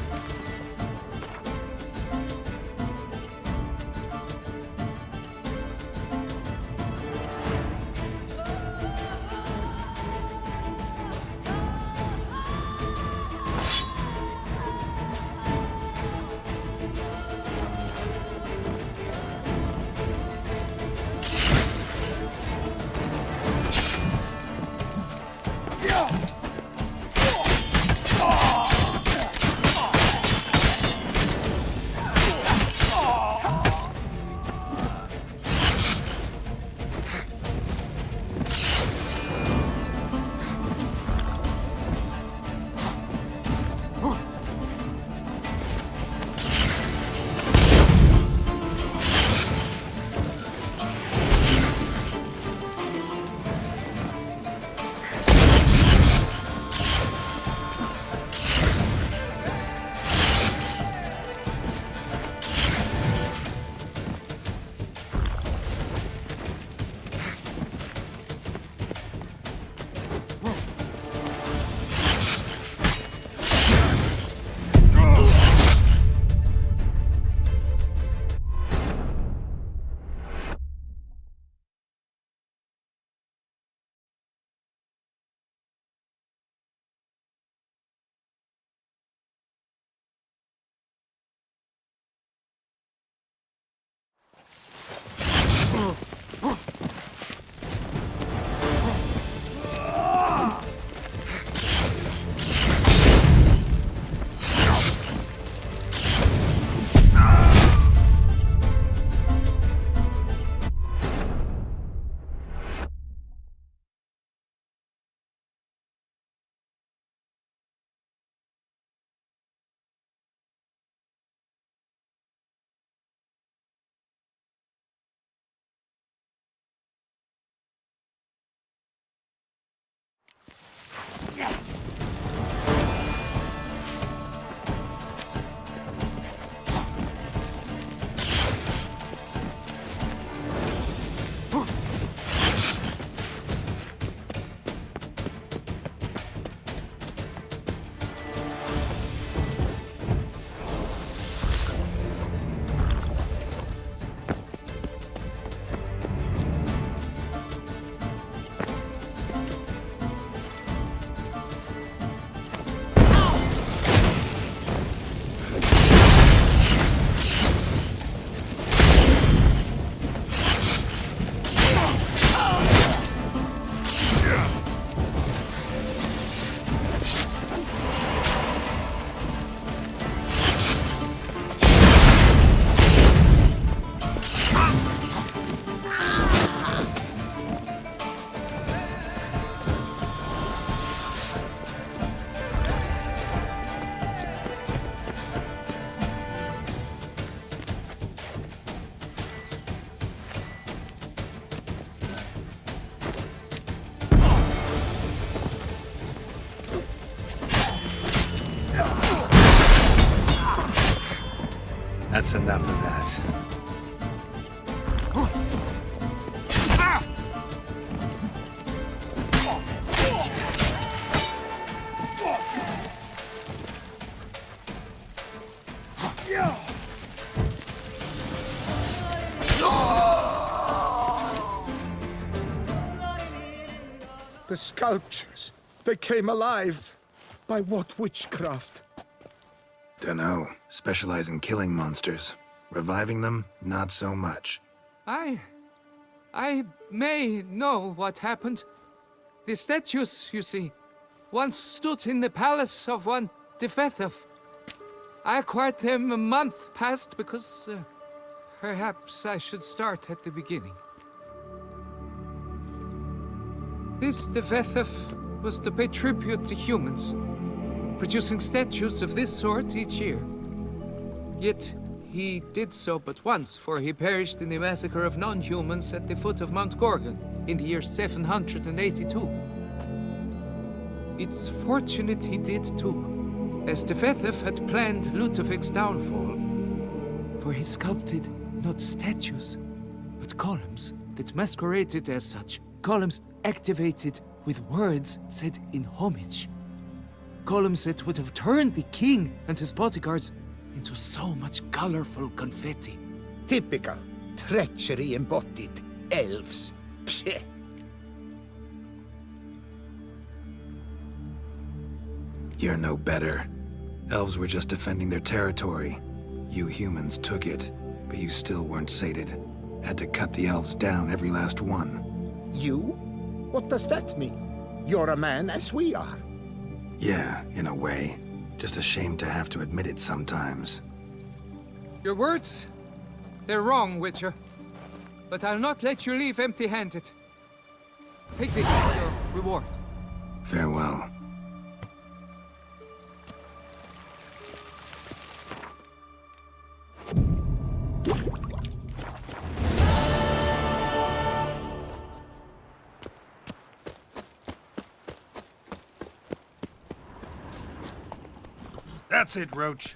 That's enough of that. The sculptures, they came alive. By what witchcraft? Dunno. Specialize in killing monsters. Reviving them, not so much. I may know what happened. The statues, you see, once stood in the palace of one Defethov. I acquired them a month past because perhaps I should start at the beginning. This Defethov was to pay tribute to humans, producing statues of this sort each year. Yet he did so but once, for he perished in the massacre of non-humans at the foot of Mount Gorgon in the year 782. It's fortunate he did too, as Defethov had planned Ludovic's downfall, for he sculpted not statues, but columns that masqueraded as such. Columns activated with words said in homage. Columns that would have turned the king and his bodyguards into so much colorful confetti. Typical. Treachery embodied. Elves. Psheh. You're no better. Elves were just defending their territory. You humans took it, but you still weren't sated. Had to cut the elves down, every last one. You? What does that mean? You're a man as we are. Yeah, in a way. Just ashamed to have to admit it sometimes. Your words? They're wrong, Witcher. But I'll not let you leave empty-handed. Take this for your reward. Farewell. That's it, Roach.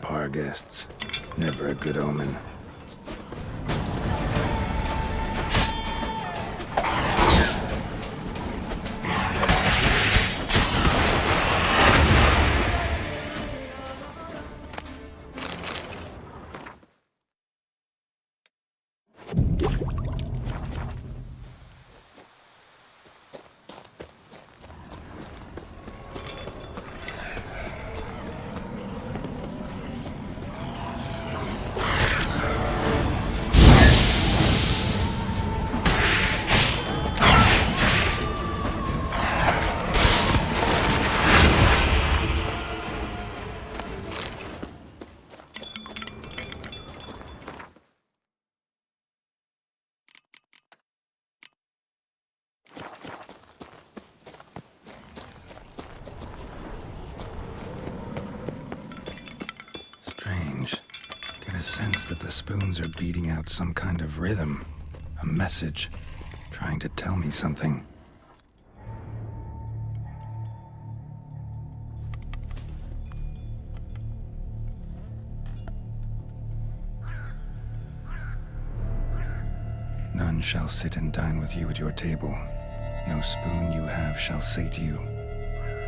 Our guests. Never a good omen. sense that the spoons are beating out some kind of rhythm, a message, trying to tell me something. None shall sit and dine with you at your table. No spoon you have shall sate you.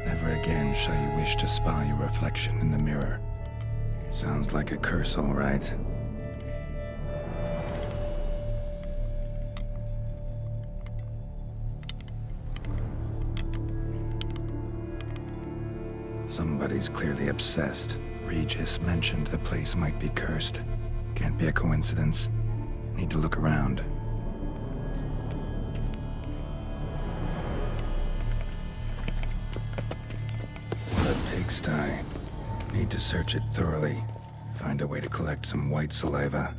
Never again shall you wish to spy your reflection in the mirror. Sounds like a curse, all right. Somebody's clearly obsessed. Regis mentioned the place might be cursed. Can't be a coincidence. Need to look around. What a pigsty. Need to search it thoroughly. Find a way to collect some white saliva.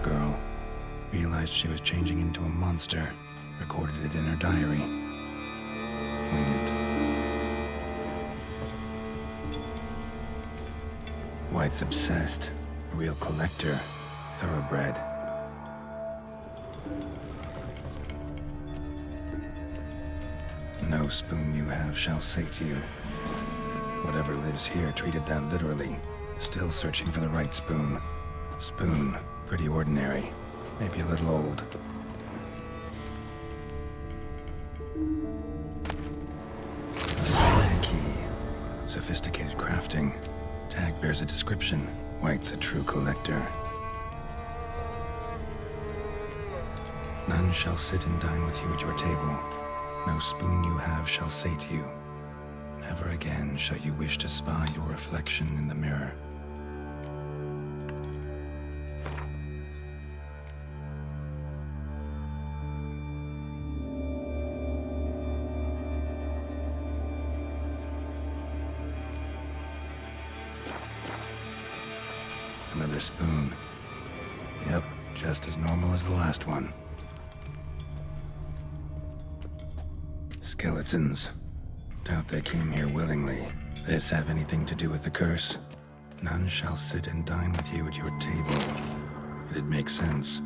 Girl realized she was changing into a monster, recorded it in her diary. Poignant. White's obsessed, a real collector, thoroughbred. No spoon you have shall sate you. Whatever lives here treated that literally, still searching for the right spoon. Spoon. Pretty ordinary, maybe a little old. A spine key. Sophisticated crafting. Tag bears a description. White's a true collector. None shall sit and dine with you at your table. No spoon you have shall sate you. Never again shall you wish to spy your reflection in the mirror. Another spoon. Yep, just as normal as the last one. Skeletons. Doubt they came here willingly. This have anything to do with the curse? None shall sit and dine with you at your table. It'd make sense.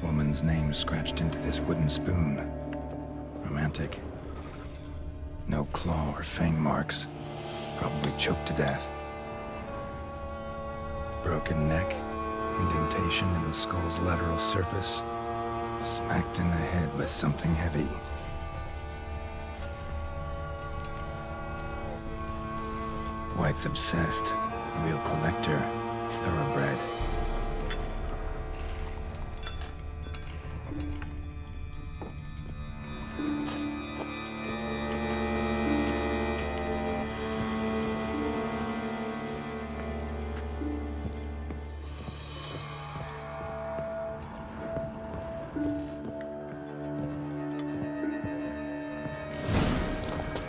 Woman's name scratched into this wooden spoon. Romantic. No claw or fang marks. Probably choked to death. Broken neck. Indentation in the skull's lateral surface. Smacked in the head with something heavy. White's obsessed. Real collector. Thoroughbred.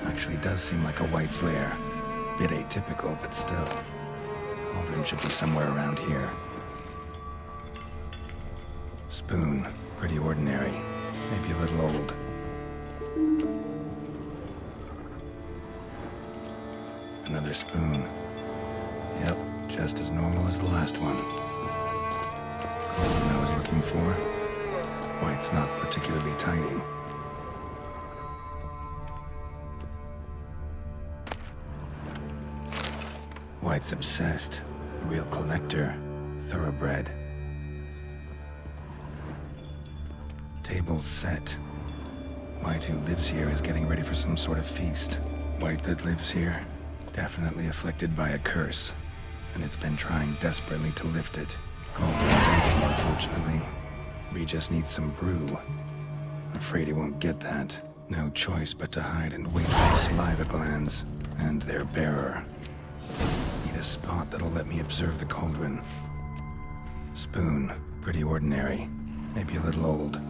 Actually does seem like a White's lair. Bit atypical, but still. Cauldron should be somewhere around here. Spoon. Pretty ordinary. Maybe a little old. Another spoon. Yep, just as normal as the last one. Cauldron I was looking for. White's not particularly tidy. White's obsessed. Real collector. Thoroughbred. Table's set. White who lives here is getting ready for some sort of feast. White that lives here, definitely afflicted by a curse. And it's been trying desperately to lift it. Cauldron's empty, unfortunately. We just need some brew. Afraid he won't get that. No choice but to hide and wait for the saliva glands and their bearer. Need a spot that'll let me observe the cauldron. Spoon, pretty ordinary. Maybe a little old.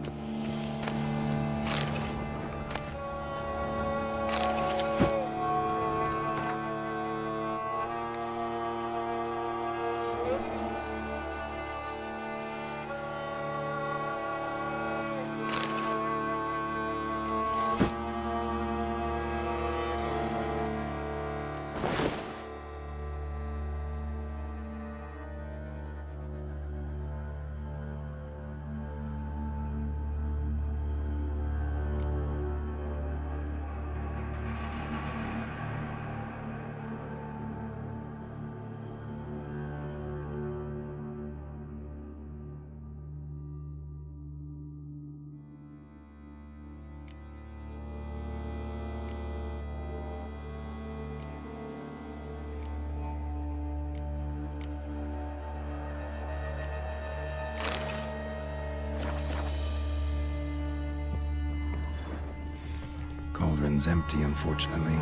Cauldron's empty, unfortunately.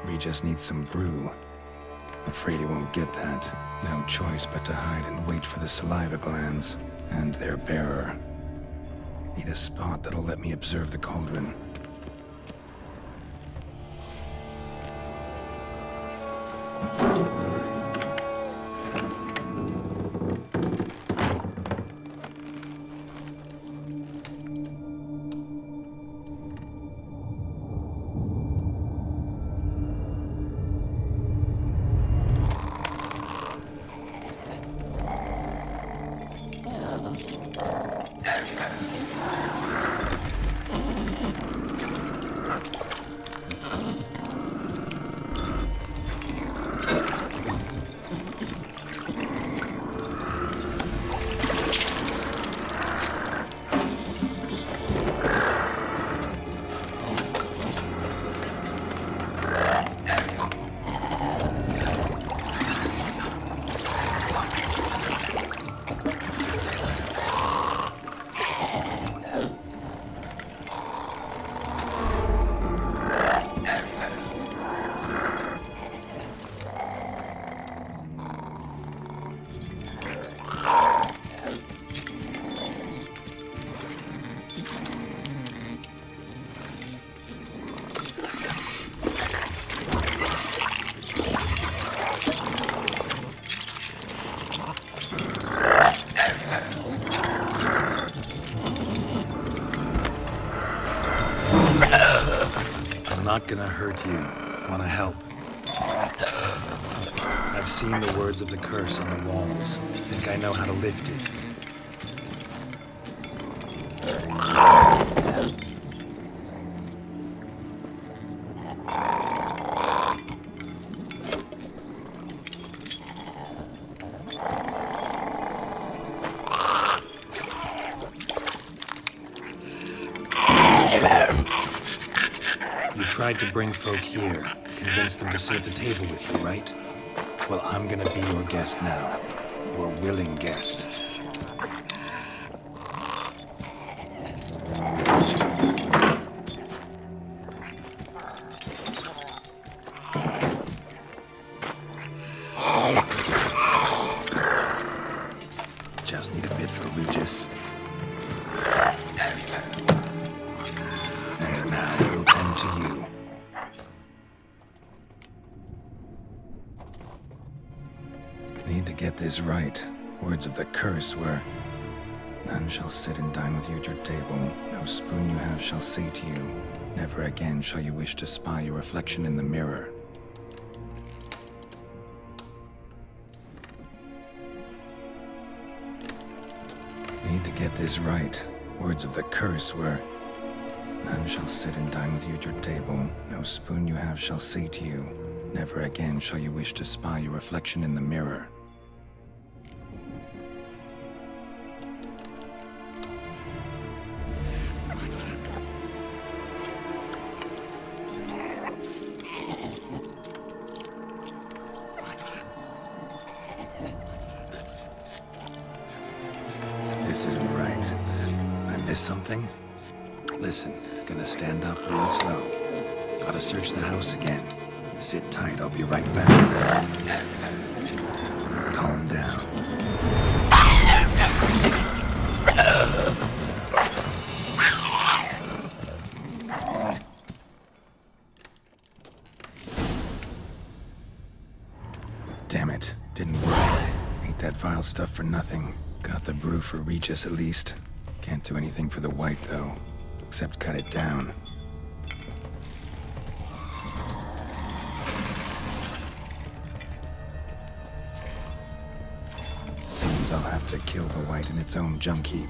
We just need some brew. Afraid he won't get that. No choice but to hide and wait for the saliva glands and their bearer. Need a spot that'll let me observe the cauldron. Not gonna hurt you. Wanna help? I've seen the words of the curse on the walls. Think I know how to lift it. tried to bring folk here, convince them to sit at the table with you, right? Well, I'm gonna be your guest now. Your willing guest. Just need a bit for Regis. And now we'll tend to you. Need to get this right. Words of the curse were, "None shall sit and dine with you at your table. No spoon you have shall say to you. Never again shall you wish to spy your reflection in the mirror." Need to get this right. Words of the curse were, "None shall sit and dine with you at your table. No spoon you have shall say to you. Never again shall you wish to spy your reflection in the mirror." This isn't right. I missed something? Listen, gonna stand up real slow. Gotta search the house again. Sit tight, I'll be right back. Calm down. Damn it, didn't work. Ate that vile stuff for nothing. Got the brew for Regis at least. Can't do anything for the white though, except cut it down. Seems I'll have to kill the white in its own junk heap.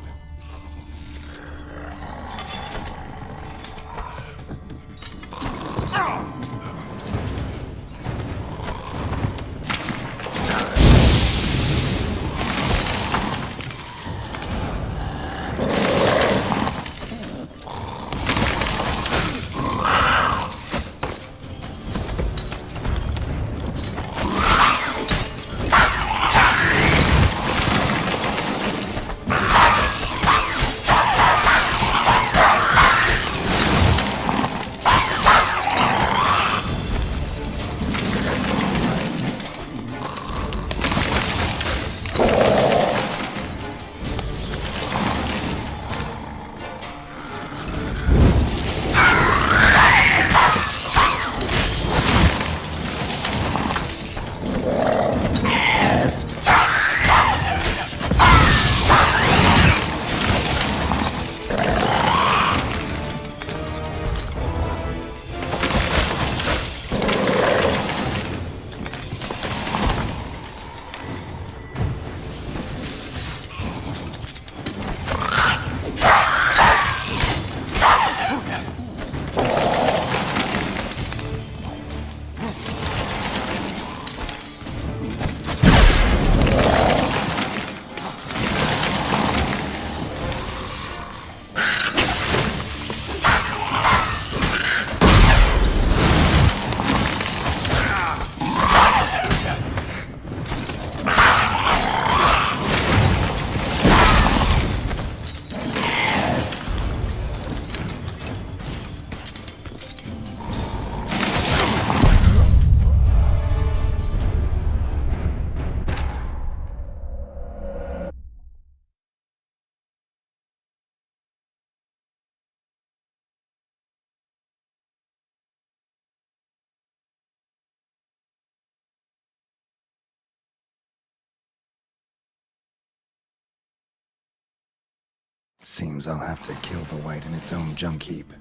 Seems I'll have to kill the white in its own junk heap.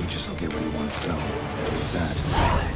Regis will get what he wants, though. There is that.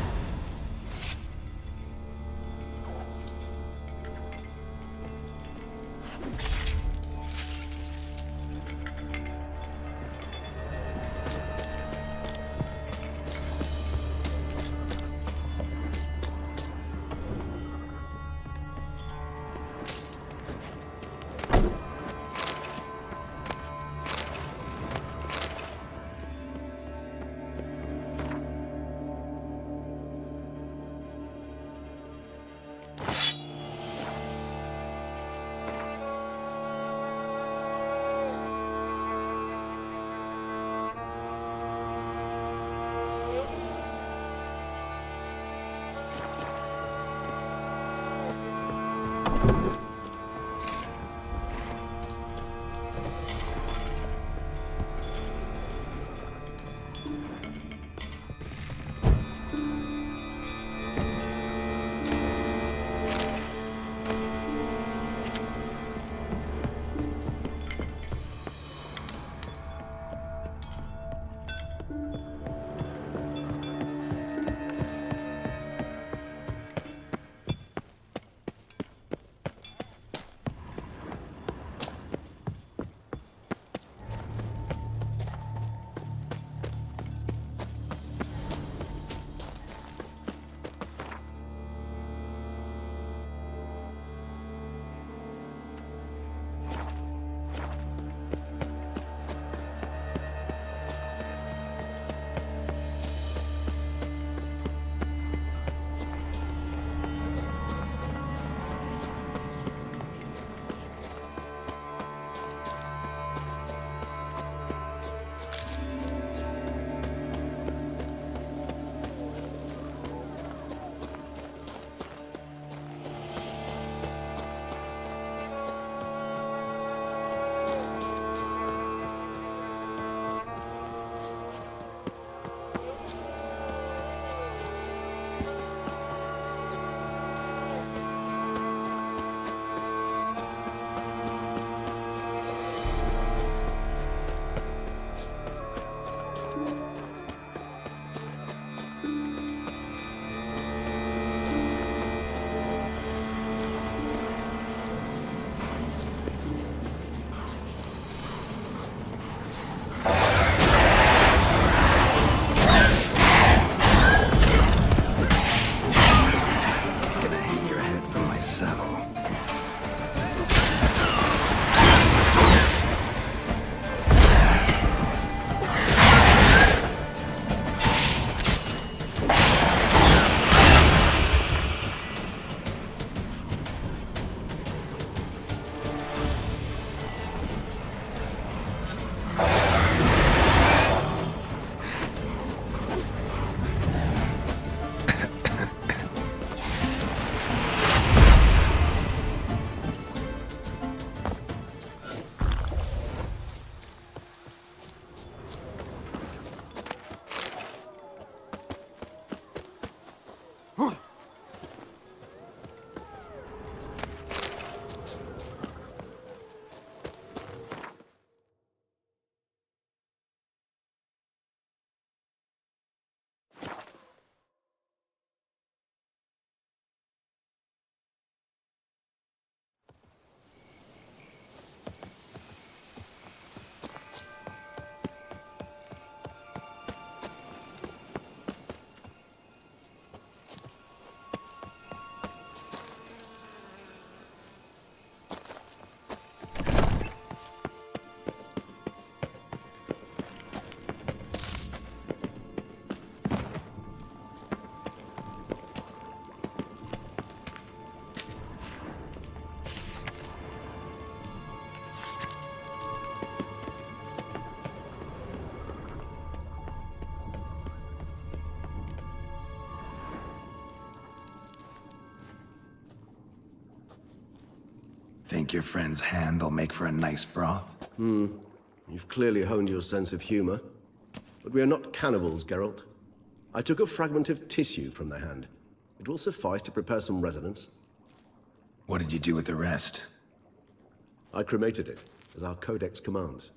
Think your friend's hand will make for a nice broth? You've clearly honed your sense of humor. But we are not cannibals, Geralt. I took a fragment of tissue from the hand. It will suffice to prepare some resonance. What did you do with the rest? I cremated it, as our codex commands.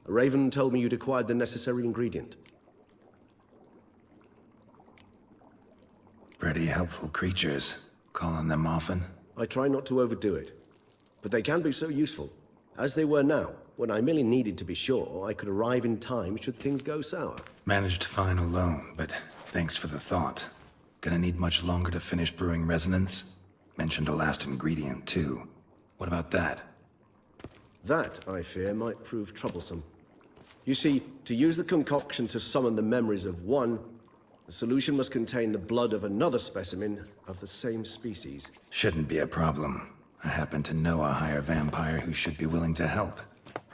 A raven told me you'd acquired the necessary ingredient. Pretty helpful creatures. Call on them often? I try not to overdo it, but they can be so useful. As they were now, when I merely needed to be sure I could arrive in time should things go sour. Managed fine alone, but thanks for the thought. Gonna need much longer to finish brewing resonance? Mentioned a last ingredient, too. What about that? That, I fear, might prove troublesome. You see, to use the concoction to summon the memories of one, the solution must contain the blood of another specimen of the same species. Shouldn't be a problem. I happen to know a higher vampire who should be willing to help.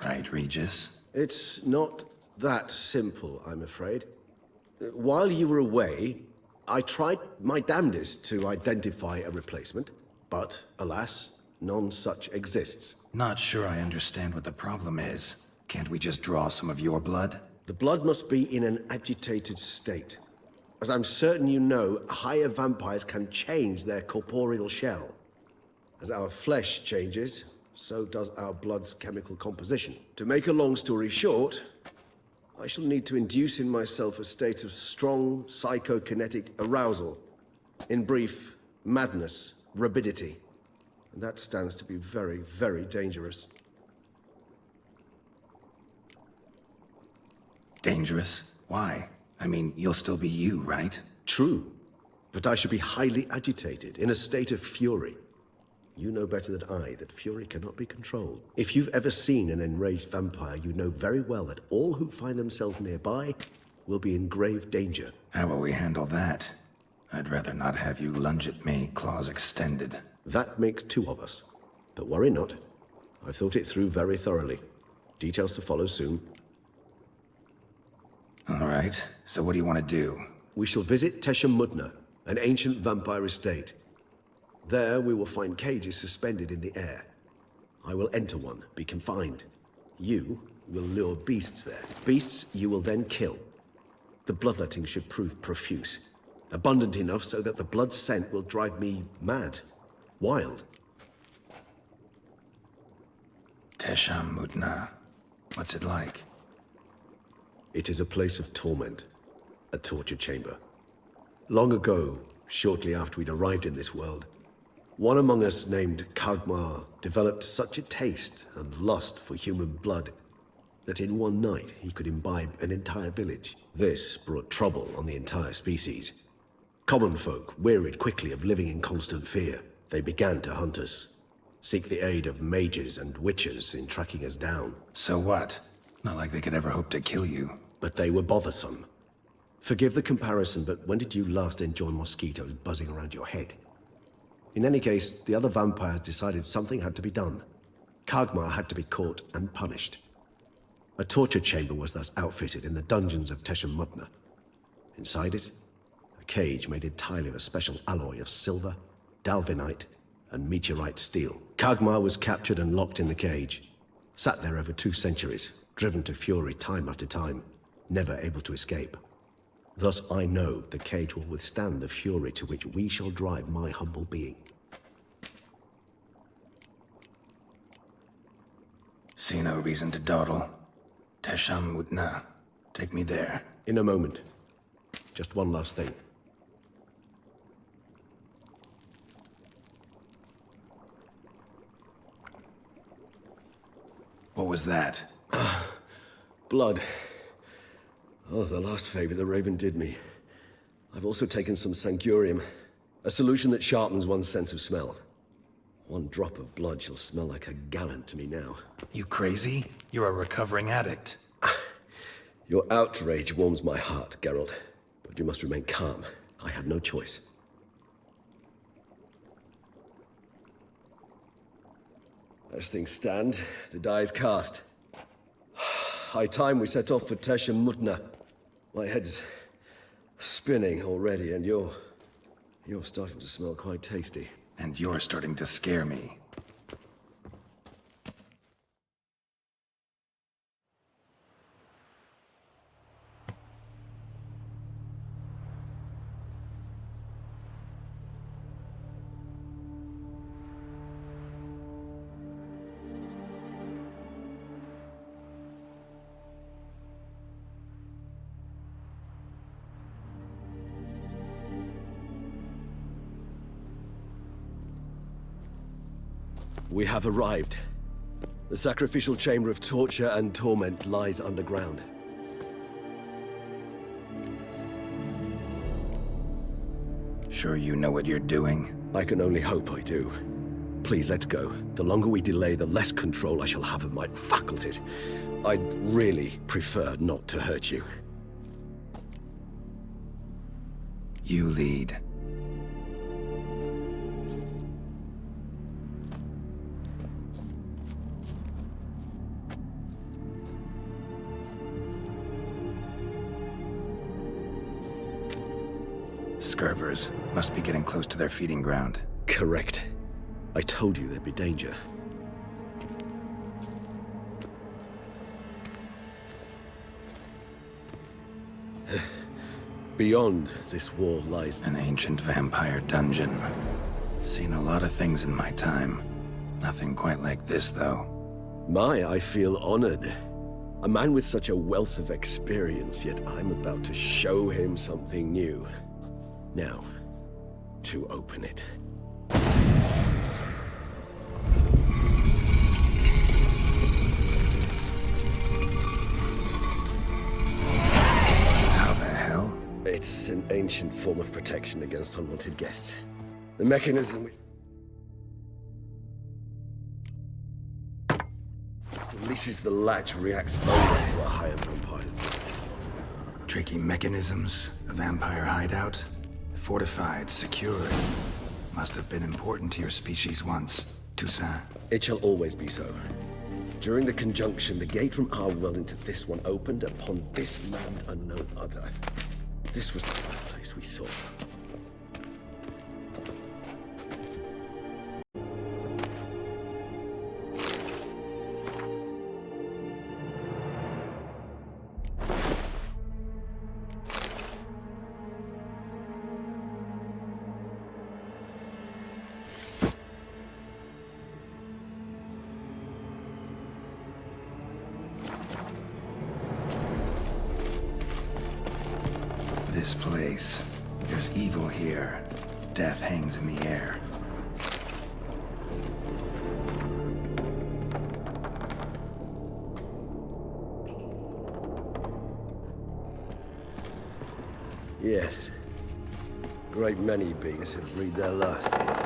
Right, Regis? It's not that simple, I'm afraid. While you were away, I tried my damnedest to identify a replacement, but alas, none such exists. Not sure I understand what the problem is. Can't we just draw some of your blood? The blood must be in an agitated state. As I'm certain you know, higher vampires can change their corporeal shell. As our flesh changes, so does our blood's chemical composition. To make a long story short, I shall need to induce in myself a state of strong psychokinetic arousal. In brief, madness, rabidity. And that stands to be very, very dangerous. Dangerous? Why? I mean, you'll still be you, right? True, but I should be highly agitated, in a state of fury. You know better than I that fury cannot be controlled. If you've ever seen an enraged vampire, you know very well that all who find themselves nearby will be in grave danger. How will we handle that? I'd rather not have you lunge at me, claws extended. That makes two of us. But worry not. I've thought it through very thoroughly. Details to follow soon. All right, so what do you want to do? We shall visit Tesha Mudna, an ancient vampire estate. There we will find cages suspended in the air. I will enter one, be confined. You will lure beasts there. Beasts you will then kill. The bloodletting should prove profuse. Abundant enough so that the blood scent will drive me mad. Wild. Tesha Mudna. What's it like? It is a place of torment. A torture chamber. Long ago, shortly after we'd arrived in this world, one among us named Kagmar developed such a taste and lust for human blood that in one night he could imbibe an entire village. This brought trouble on the entire species. Common folk wearied quickly of living in constant fear. They began to hunt us, seek the aid of mages and witches in tracking us down. So what? Not like they could ever hope to kill you. But they were bothersome. Forgive the comparison, but when did you last enjoy mosquitoes buzzing around your head? In any case, the other vampires decided something had to be done. Kagmar had to be caught and punished. A torture chamber was thus outfitted in the dungeons of Tesha Mudna. Inside it, a cage made entirely of a special alloy of silver, dalvinite, and meteorite steel. Kagmar was captured and locked in the cage. Sat there over 2 centuries, driven to fury time after time, never able to escape. Thus I know the cage will withstand the fury to which we shall drive my humble being. See no reason to dawdle. Tesha Mudna. Take me there. In a moment. Just one last thing. What was that? Blood. Oh, the last favor the Raven did me. I've also taken some Sancurium, a solution that sharpens one's sense of smell. One drop of blood shall smell like a gallon to me now. You crazy? You're a recovering addict. Your outrage warms my heart, Geralt. But you must remain calm. I have no choice. As things stand, the die is cast. High time we set off for Tesha Mudna. My head's spinning already, and you're starting to smell quite tasty. And you're starting to scare me. We have arrived. The sacrificial chamber of torture and torment lies underground. Sure you know what you're doing? I can only hope I do. Please, let's go. The longer we delay, the less control I shall have of my faculties. I'd really prefer not to hurt you. You lead. Scurvers must be getting close to their feeding ground. Correct. I told you there'd be danger. Beyond this wall lies An ancient vampire dungeon. Seen a lot of things in my time. Nothing quite like this, though. I feel honored. A man with such a wealth of experience, yet I'm about to show him something new. Now, to open it. How the hell? It's an ancient form of protection against unwanted guests. The mechanism releases the latch reacts only to a higher vampire's blood. Tricky mechanisms, a vampire hideout. Fortified, secured. Must have been important to your species once, Toussaint. It shall always be so. During the conjunction, the gate from our world into this one opened upon this land and no other. This was the first place we saw. This place. There's evil here. Death hangs in the air. Yes. Great many beings have breathed their last here.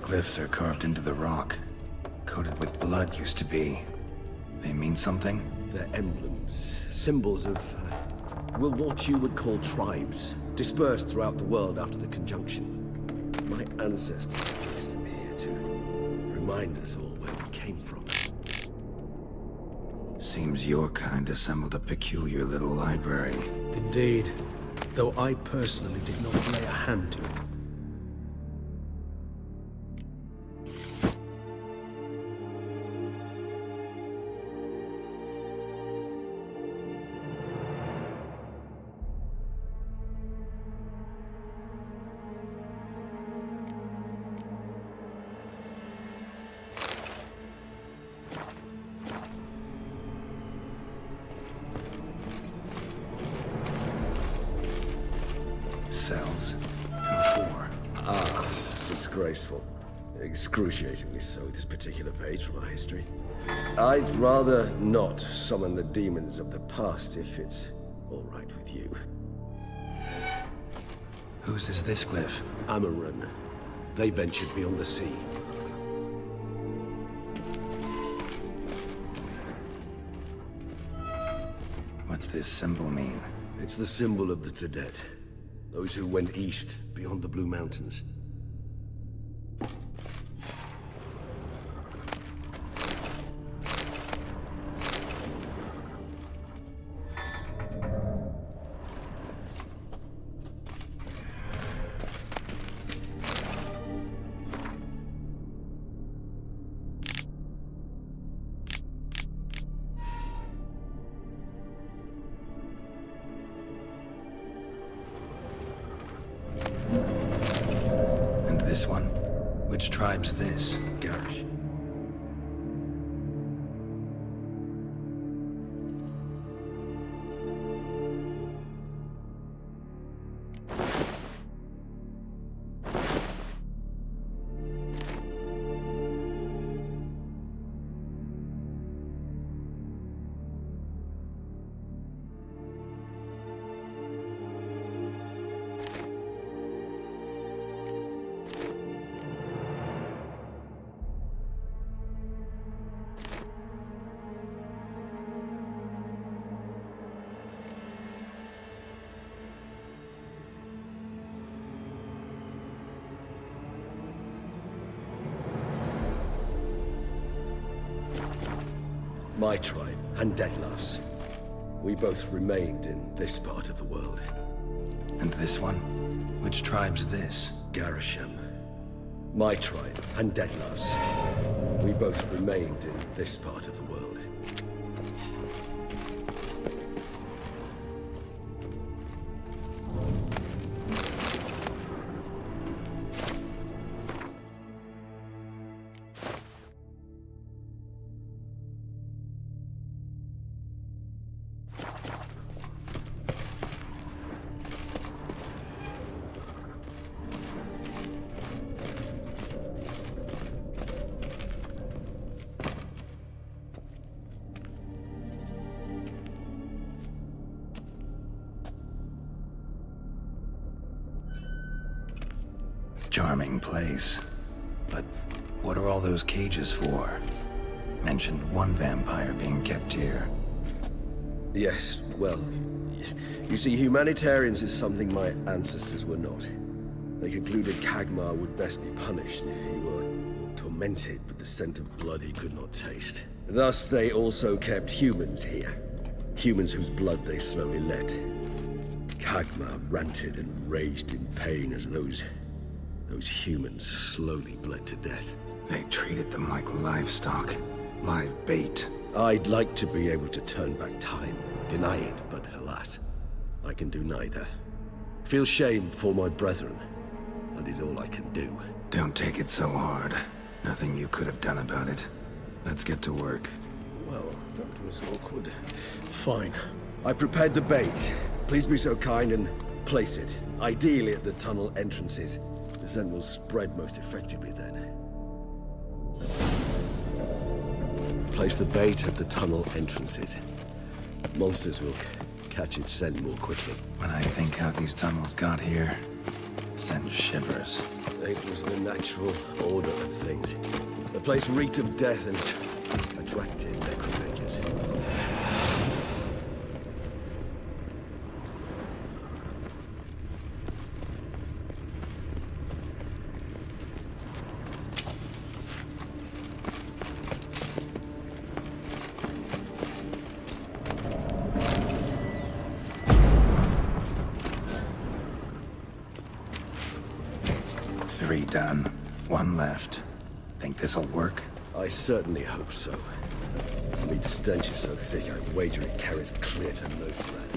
Glyphs are carved into the rock. Coated with blood used to be. They mean something? They're emblems, symbols of, what you would call tribes, dispersed throughout the world after the conjunction. My ancestors placed them here to remind us all where we came from. Seems your kind assembled a peculiar little library. Indeed, though I personally did not lay a hand to it. Cells. Who for? Disgraceful. Excruciatingly so, this particular page from our history. I'd rather not summon the demons of the past if it's all right with you. Whose is this glyph? Amaran. They ventured beyond the sea. What's this symbol mean? It's the symbol of the Tedet. Those who went east, beyond the Blue Mountains. tribes this? Garish. My tribe and Detlef's. We both remained in this part of the world. And this one? Which tribe's this? Garisham. My tribe and Detlef's. We both remained in this part of the world. Charming place. But what are all those cages for? Mentioned one vampire being kept here. Yes, well, you see, humanitarians is something my ancestors were not. They concluded Kagmar would best be punished if he were tormented with the scent of blood he could not taste. Thus, they also kept humans here. Humans whose blood they slowly let. Kagmar ranted and raged in pain as those humans slowly bled to death. They treated them like livestock. Live bait. I'd like to be able to turn back time, deny it, but alas, I can do neither. Feel shame for my brethren. That is all I can do. Don't take it so hard. Nothing you could have done about it. Let's get to work. Well, that was awkward. Fine. I prepared the bait. Please be so kind and place it, ideally at the tunnel entrances. The scent will spread most effectively then. Place the bait at the tunnel entrances. Monsters will catch its scent more quickly. When I think how these tunnels got here, send shivers. It was the natural order of things. The place reeked of death and attracted necromancers. Three done. One left. Think this'll work? I certainly hope so. The meat stench is so thick, I wager it carries clear to no threat.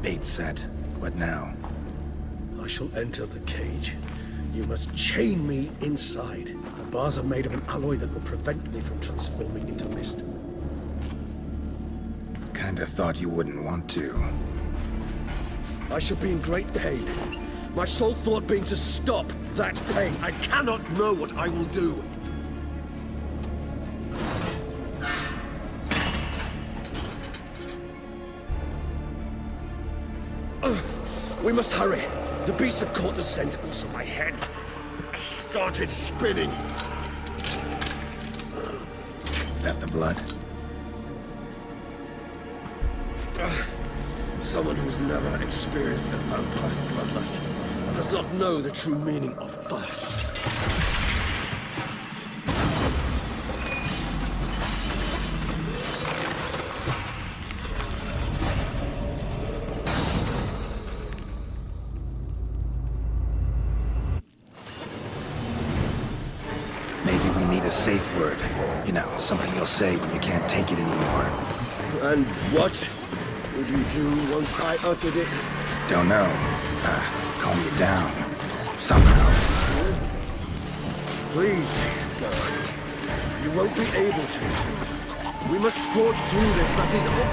Bait set. What now? I shall enter the cage. You must chain me inside. The bars are made of an alloy that will prevent me from transforming into mist. Kinda thought you wouldn't want to. I shall be in great pain. My sole thought being to stop that pain. I cannot know what I will do. We must hurry. The beasts have caught the scent, also my head started spinning. That the blood? Someone who's never experienced a vampire's bloodlust does not know the true meaning of thirst. word. You know, something you'll say when you can't take it anymore. And what would you do once I uttered it? Don't know. Calm you down. Somehow. Please, God. You won't be able to. We must forge through this, that is all.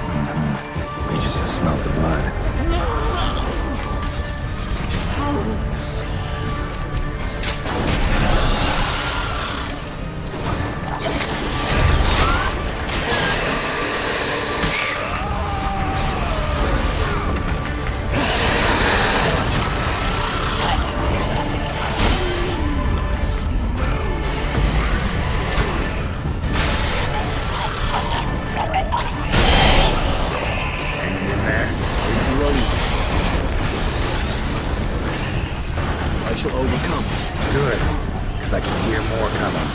We just smelled the blood. Hanging in there? I shall overcome. Good. Because I can hear more coming.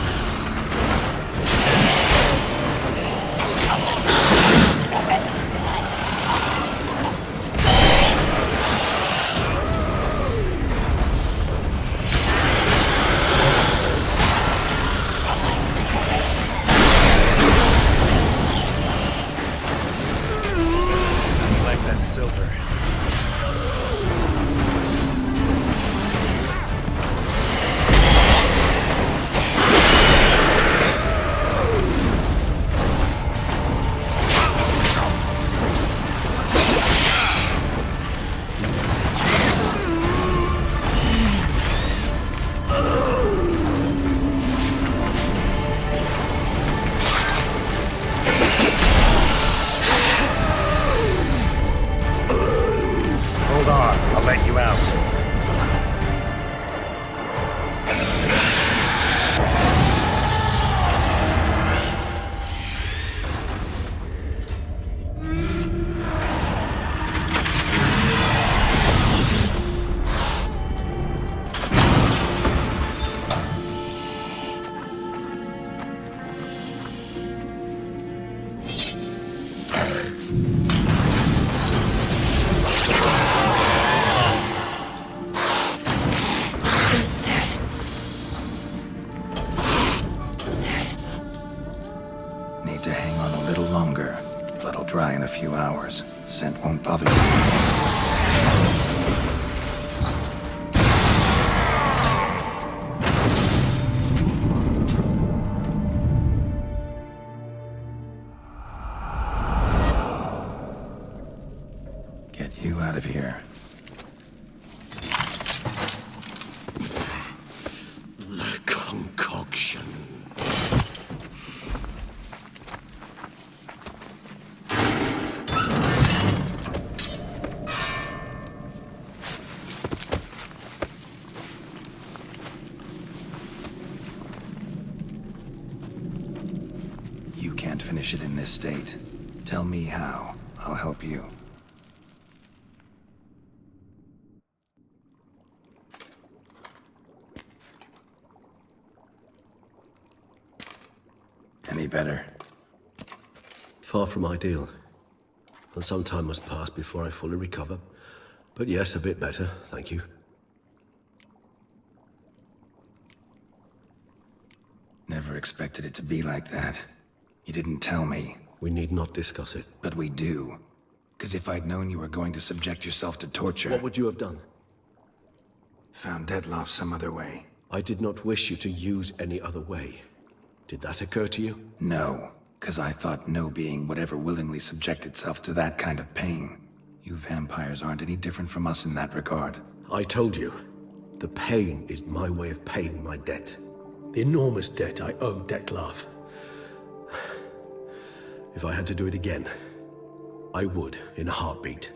Like that silver. Hold on, I'll let you out. Need to hang on a little longer. Blood'll dry in a few hours. Scent won't bother you. Get you out of here. The concoction. You can't finish it in this state. Tell me how. I'll help you. Any better? Far from ideal. And some time must pass before I fully recover. But yes, a bit better, thank you. Never expected it to be like that. You didn't tell me. We need not discuss it. But we do. Because if I'd known you were going to subject yourself to torture... What would you have done? Found Dettlaff some other way. I did not wish you to use any other way. Did that occur to you? No, because I thought no being would ever willingly subject itself to that kind of pain. You vampires aren't any different from us in that regard. I told you, the pain is my way of paying my debt. The enormous debt I owe Dettlaff. If I had to do it again, I would in a heartbeat.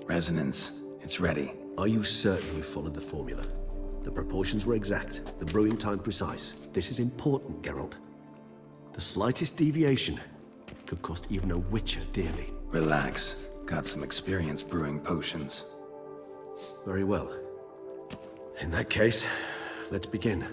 Resonance, it's ready. Are you certain you followed the formula? The proportions were exact, the brewing time precise. This is important, Geralt. The slightest deviation could cost even a witcher dearly. Relax. Got some experience brewing potions. Very well. In that case, let's begin.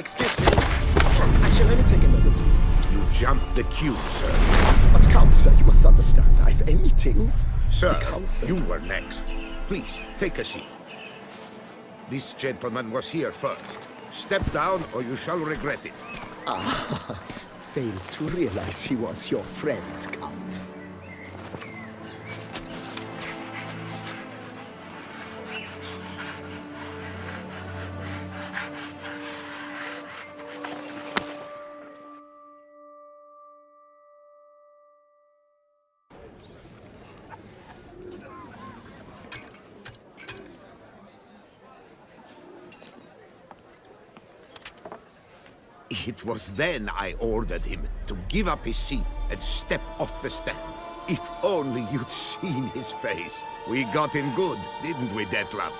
Excuse me. Actually, let me take a moment. You jumped the queue, sir. But Count, sir, you must understand. I've a meeting. Sir, Count, you were next. Please, take a seat. This gentleman was here first. Step down or you shall regret it. Fails to realize he was your friend, Count. It was then I ordered him to give up his seat and step off the stand. If only you'd seen his face. We got him good, didn't we, Detlef?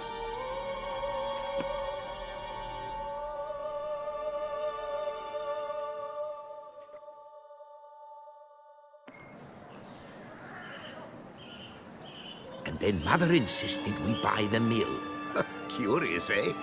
And then Mother insisted we buy the mill. Curious, eh?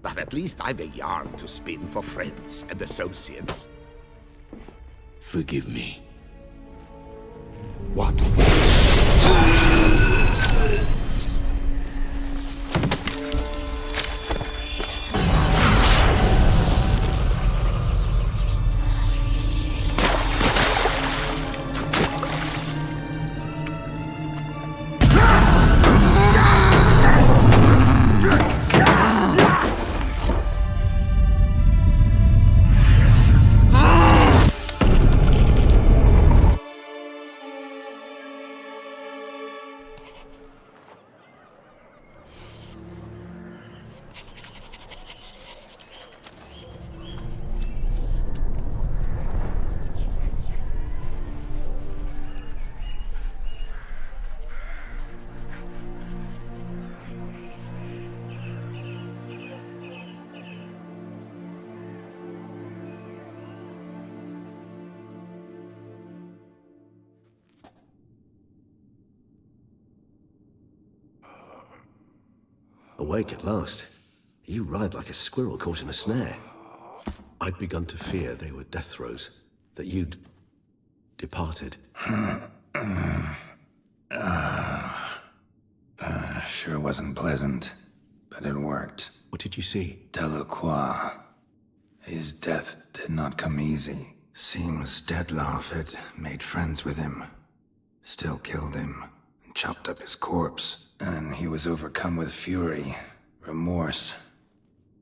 But at least I've a yarn to spin for friends and associates. Forgive me. What? Awake at last. You ride like a squirrel caught in a snare. I'd begun to fear they were death throes, that you'd departed. Sure wasn't pleasant, but it worked. What did you see? Delacroix. His death did not come easy. Seems Detlef had made friends with him. Still killed him, and chopped up his corpse. And he was overcome with fury, remorse.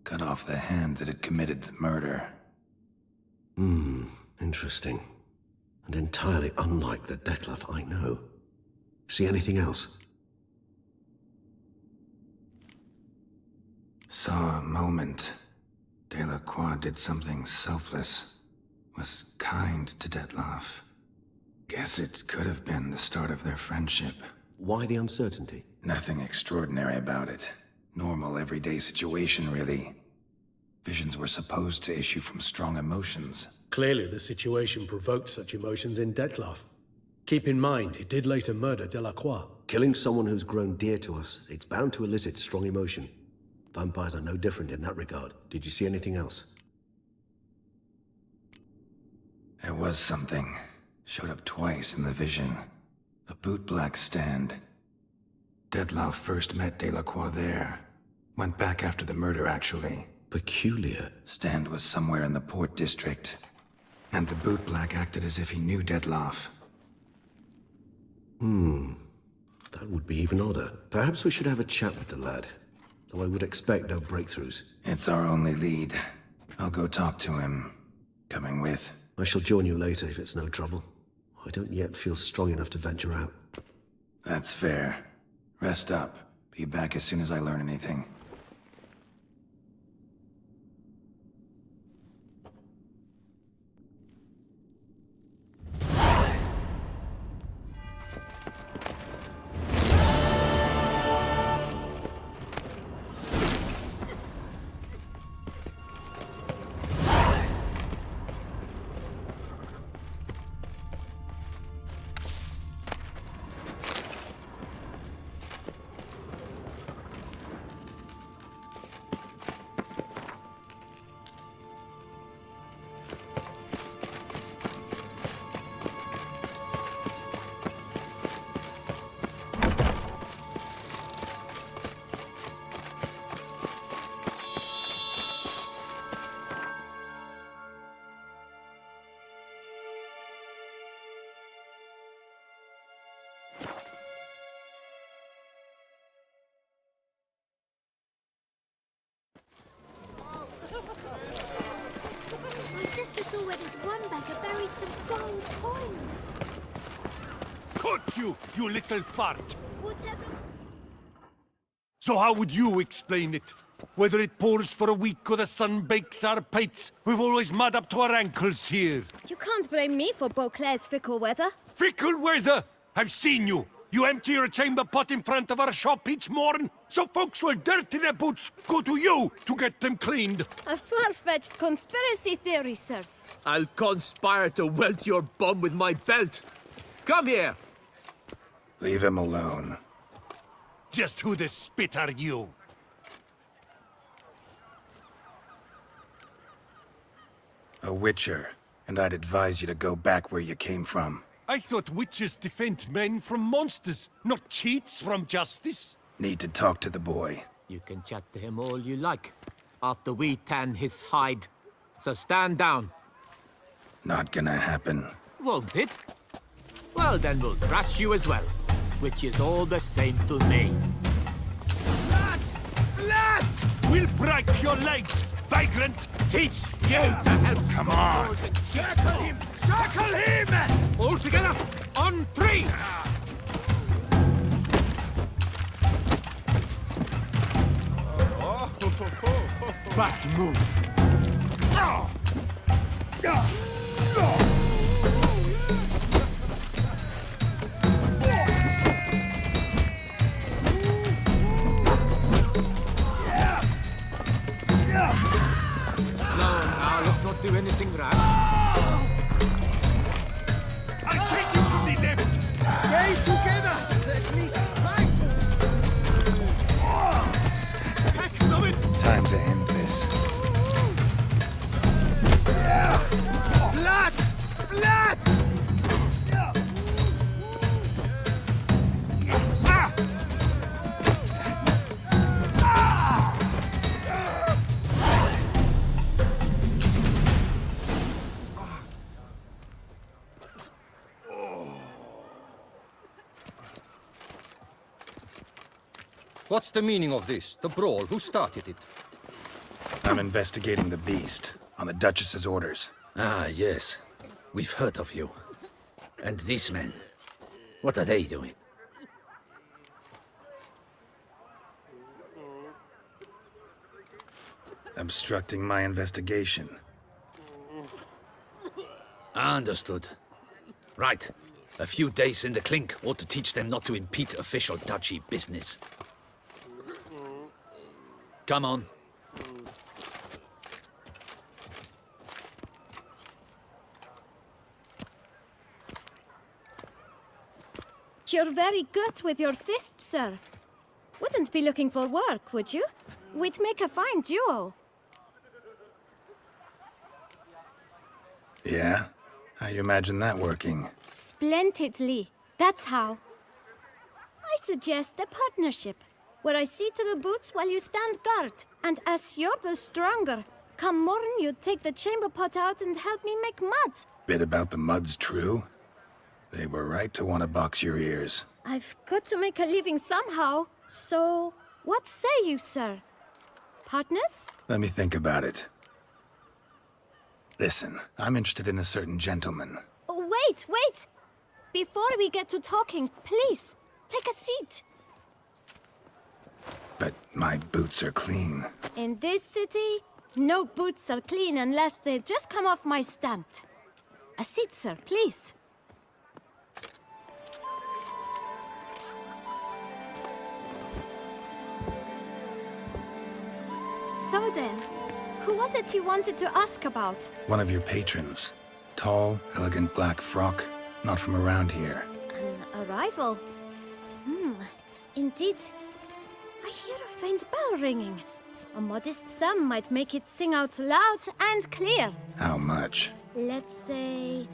Cut off the hand that had committed the murder. Interesting. And entirely unlike the Detlef I know. See anything else? Saw a moment. Delacroix did something selfless. Was kind to Detlef. Guess it could have been the start of their friendship. Why the uncertainty? Nothing extraordinary about it. Normal, everyday situation, really. Visions were supposed to issue from strong emotions. Clearly, the situation provoked such emotions in Detlef. Keep in mind, he did later murder Delacroix. Killing someone who's grown dear to us, it's bound to elicit strong emotion. Vampires are no different in that regard. Did you see anything else? There was something. Showed up twice in the vision. A bootblack stand. Detlef first met Delacroix there. Went back after the murder, actually. Peculiar. Stand was somewhere in the port district. And the bootblack acted as if he knew Detlef. That would be even odder. Perhaps we should have a chat with the lad. Though I would expect no breakthroughs. It's our only lead. I'll go talk to him. Coming with? I shall join you later if it's no trouble. I don't yet feel strong enough to venture out. That's fair. Rest up. Be back as soon as I learn anything. make some gold coins. Cut you, you little fart! Whatever. So how would you explain it? Whether it pours for a week or the sun bakes our pates, we've always mud up to our ankles here. You can't blame me for Beauclair's fickle weather. Fickle weather! I've seen you! You empty your chamber pot in front of our shop each morn, so folks will dirty their boots, go to you to get them cleaned. A far-fetched conspiracy theory, sirs. I'll conspire to welt your bum with my belt. Come here. Leave him alone. Just who the spit are you? A witcher, and I'd advise you to go back where you came from. I thought witches defend men from monsters, not cheats from justice. Need to talk to the boy. You can chat to him all you like, after we tan his hide. So stand down. Not gonna happen. Won't it? Well, then we'll thrash you as well, which is all the same to me. Blood! Blood! We'll break your legs, vagrant! Teach you to help. Come on! Circle him! Circle him! All together, on 3! Bat move! Now, let's not do anything rash. I'll take you to the left! Stay together! At least try to! Heck of it! Time to end this. Blood! Blood! What's the meaning of this? The brawl? Who started it? I'm investigating the beast, on the Duchess's orders. Ah, yes. We've heard of you. And these men. What are they doing? Obstructing my investigation. Understood. Right. A few days in the clink ought to teach them not to impede official duchy business. Come on. You're very good with your fists, sir. Wouldn't be looking for work, would you? We'd make a fine duo. Yeah? How you imagine that working? Splendidly. That's how. I suggest a partnership, where I see to the boots while you stand guard. And as you're the stronger, come morn you take the chamber pot out and help me make mud. Bit about the mud's true? They were right to want to box your ears. I've got to make a living somehow. So, what say you, sir? Partners? Let me think about it. Listen, I'm interested in a certain gentleman. Oh, wait! Before we get to talking, please, take a seat. But my boots are clean. In this city, no boots are clean unless they just come off my stamp. A seat, sir, please. So then, who was it you wanted to ask about? One of your patrons. Tall, elegant black frock. Not from around here. An arrival? Indeed. I hear a faint bell ringing. A modest sum might make it sing out loud and clear. How much? Let's say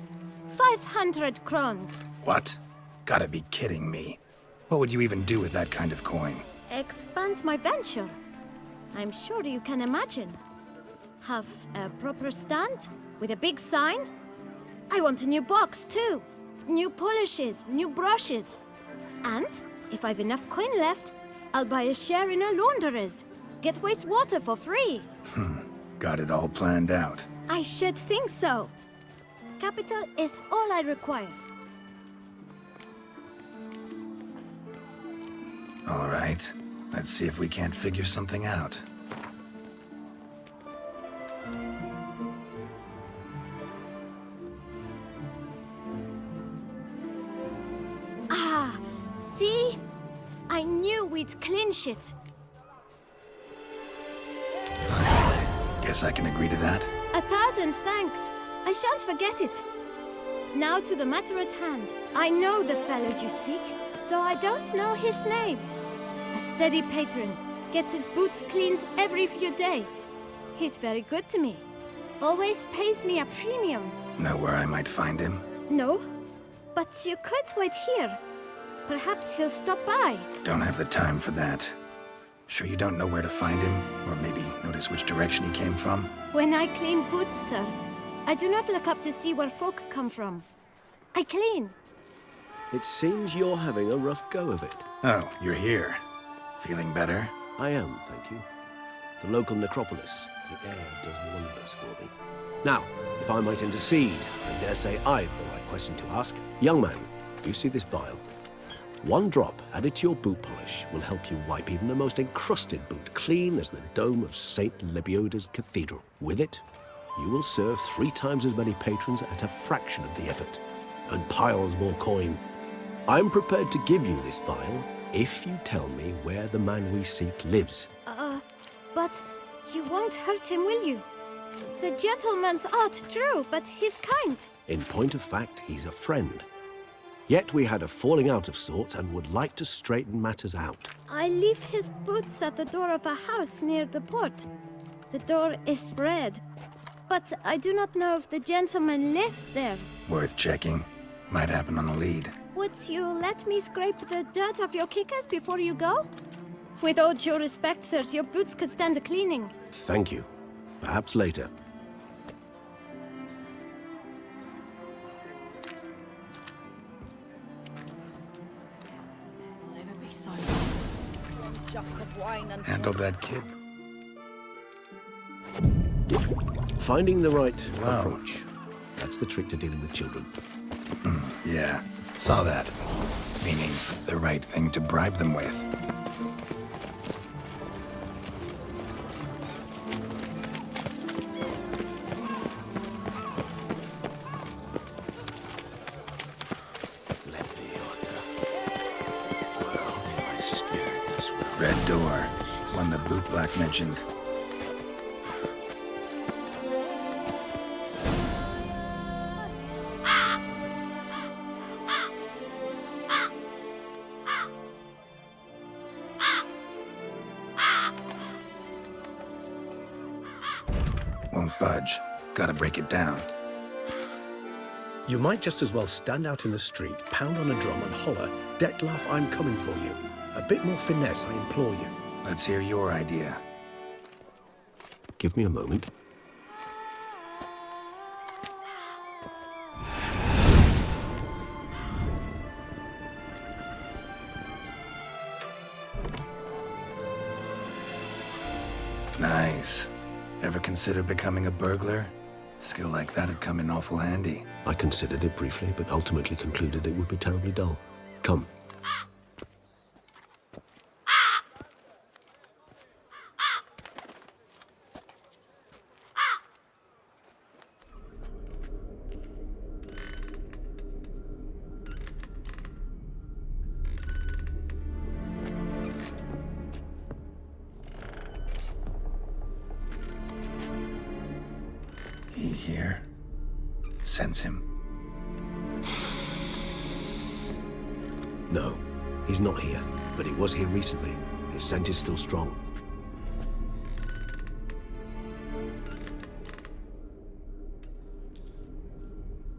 500 crowns. What? Gotta be kidding me. What would you even do with that kind of coin? Expand my venture. I'm sure you can imagine. Have a proper stand with a big sign. I want a new box too. New polishes, new brushes. And if I've enough coin left, I'll buy a share in a launderer's. Get wastewater for free. Got it all planned out. I should think so. Capital is all I require. All right. Let's see if we can't figure something out. Ah, see? I knew we'd clinch it. Guess I can agree to that. 1,000 thanks. I shan't forget it. Now to the matter at hand. I know the fellow you seek, though I don't know his name. A steady patron, gets his boots cleaned every few days. He's very good to me. Always pays me a premium. Know where I might find him? No, but you could wait here. Perhaps he'll stop by. Don't have the time for that. Sure you don't know where to find him? Or maybe notice which direction he came from? When I clean boots, sir, I do not look up to see where folk come from. I clean. It seems you're having a rough go of it. Oh, you're here. Feeling better? I am, thank you. The local necropolis. The air does wonders for me. Now, if I might intercede, I dare say I've the right question to ask. Young man, you see this vial? One drop added to your boot polish will help you wipe even the most encrusted boot clean as the dome of St. Lebioda's cathedral. With it, you will serve 3 times as many patrons at a fraction of the effort, and piles more coin. I'm prepared to give you this vial if you tell me where the man we seek lives. But you won't hurt him, will you? The gentleman's art, true, but he's kind. In point of fact, he's a friend. Yet we had a falling out of sorts and would like to straighten matters out. I leave his boots at the door of a house near the port. The door is red, but I do not know if the gentleman lives there. Worth checking. Might happen on a lead. Would you let me scrape the dirt off your kickers before you go? With all due respect, sirs, your boots could stand a cleaning. Thank you. Perhaps later. Jug of wine and Handled that kid. Finding the right approach. That's the trick to dealing with children. Yeah, saw that. Meaning the right thing to bribe them with. Red door, one the boot black mentioned. Won't budge. Gotta break it down. You might just as well stand out in the street, pound on a drum and holler, "Detlef, I'm coming for you." A bit more finesse, I implore you. Let's hear your idea. Give me a moment. Nice. Ever consider becoming a burglar? Skill like that'd come in awful handy. I considered it briefly, but ultimately concluded it would be terribly dull. Come. He here? Sense him? No, he's not here, but he was here recently. His scent is still strong.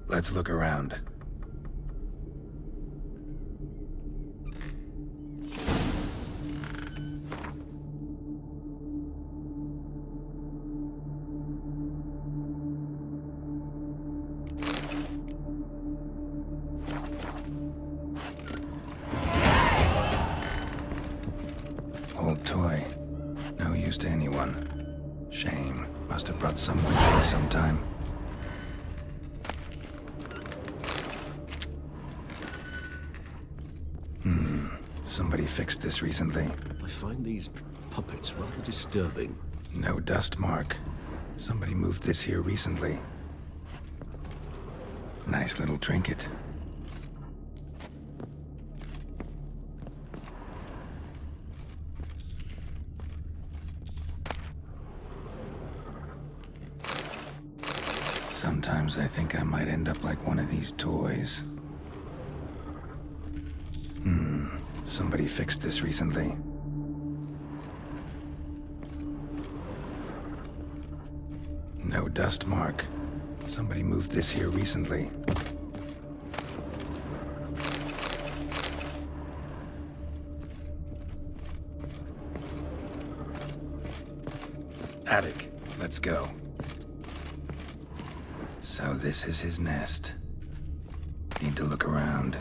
Let's look around. Old toy. No use to anyone. Shame. Must have brought someone here sometime. Somebody fixed this recently. I find these puppets rather disturbing. No dust mark. Somebody moved this here recently. Nice little trinket. Sometimes I think I might end up like one of these toys. Somebody fixed this recently. No dust mark. Somebody moved this here recently. Attic, let's go. So this is his nest. Need to look around.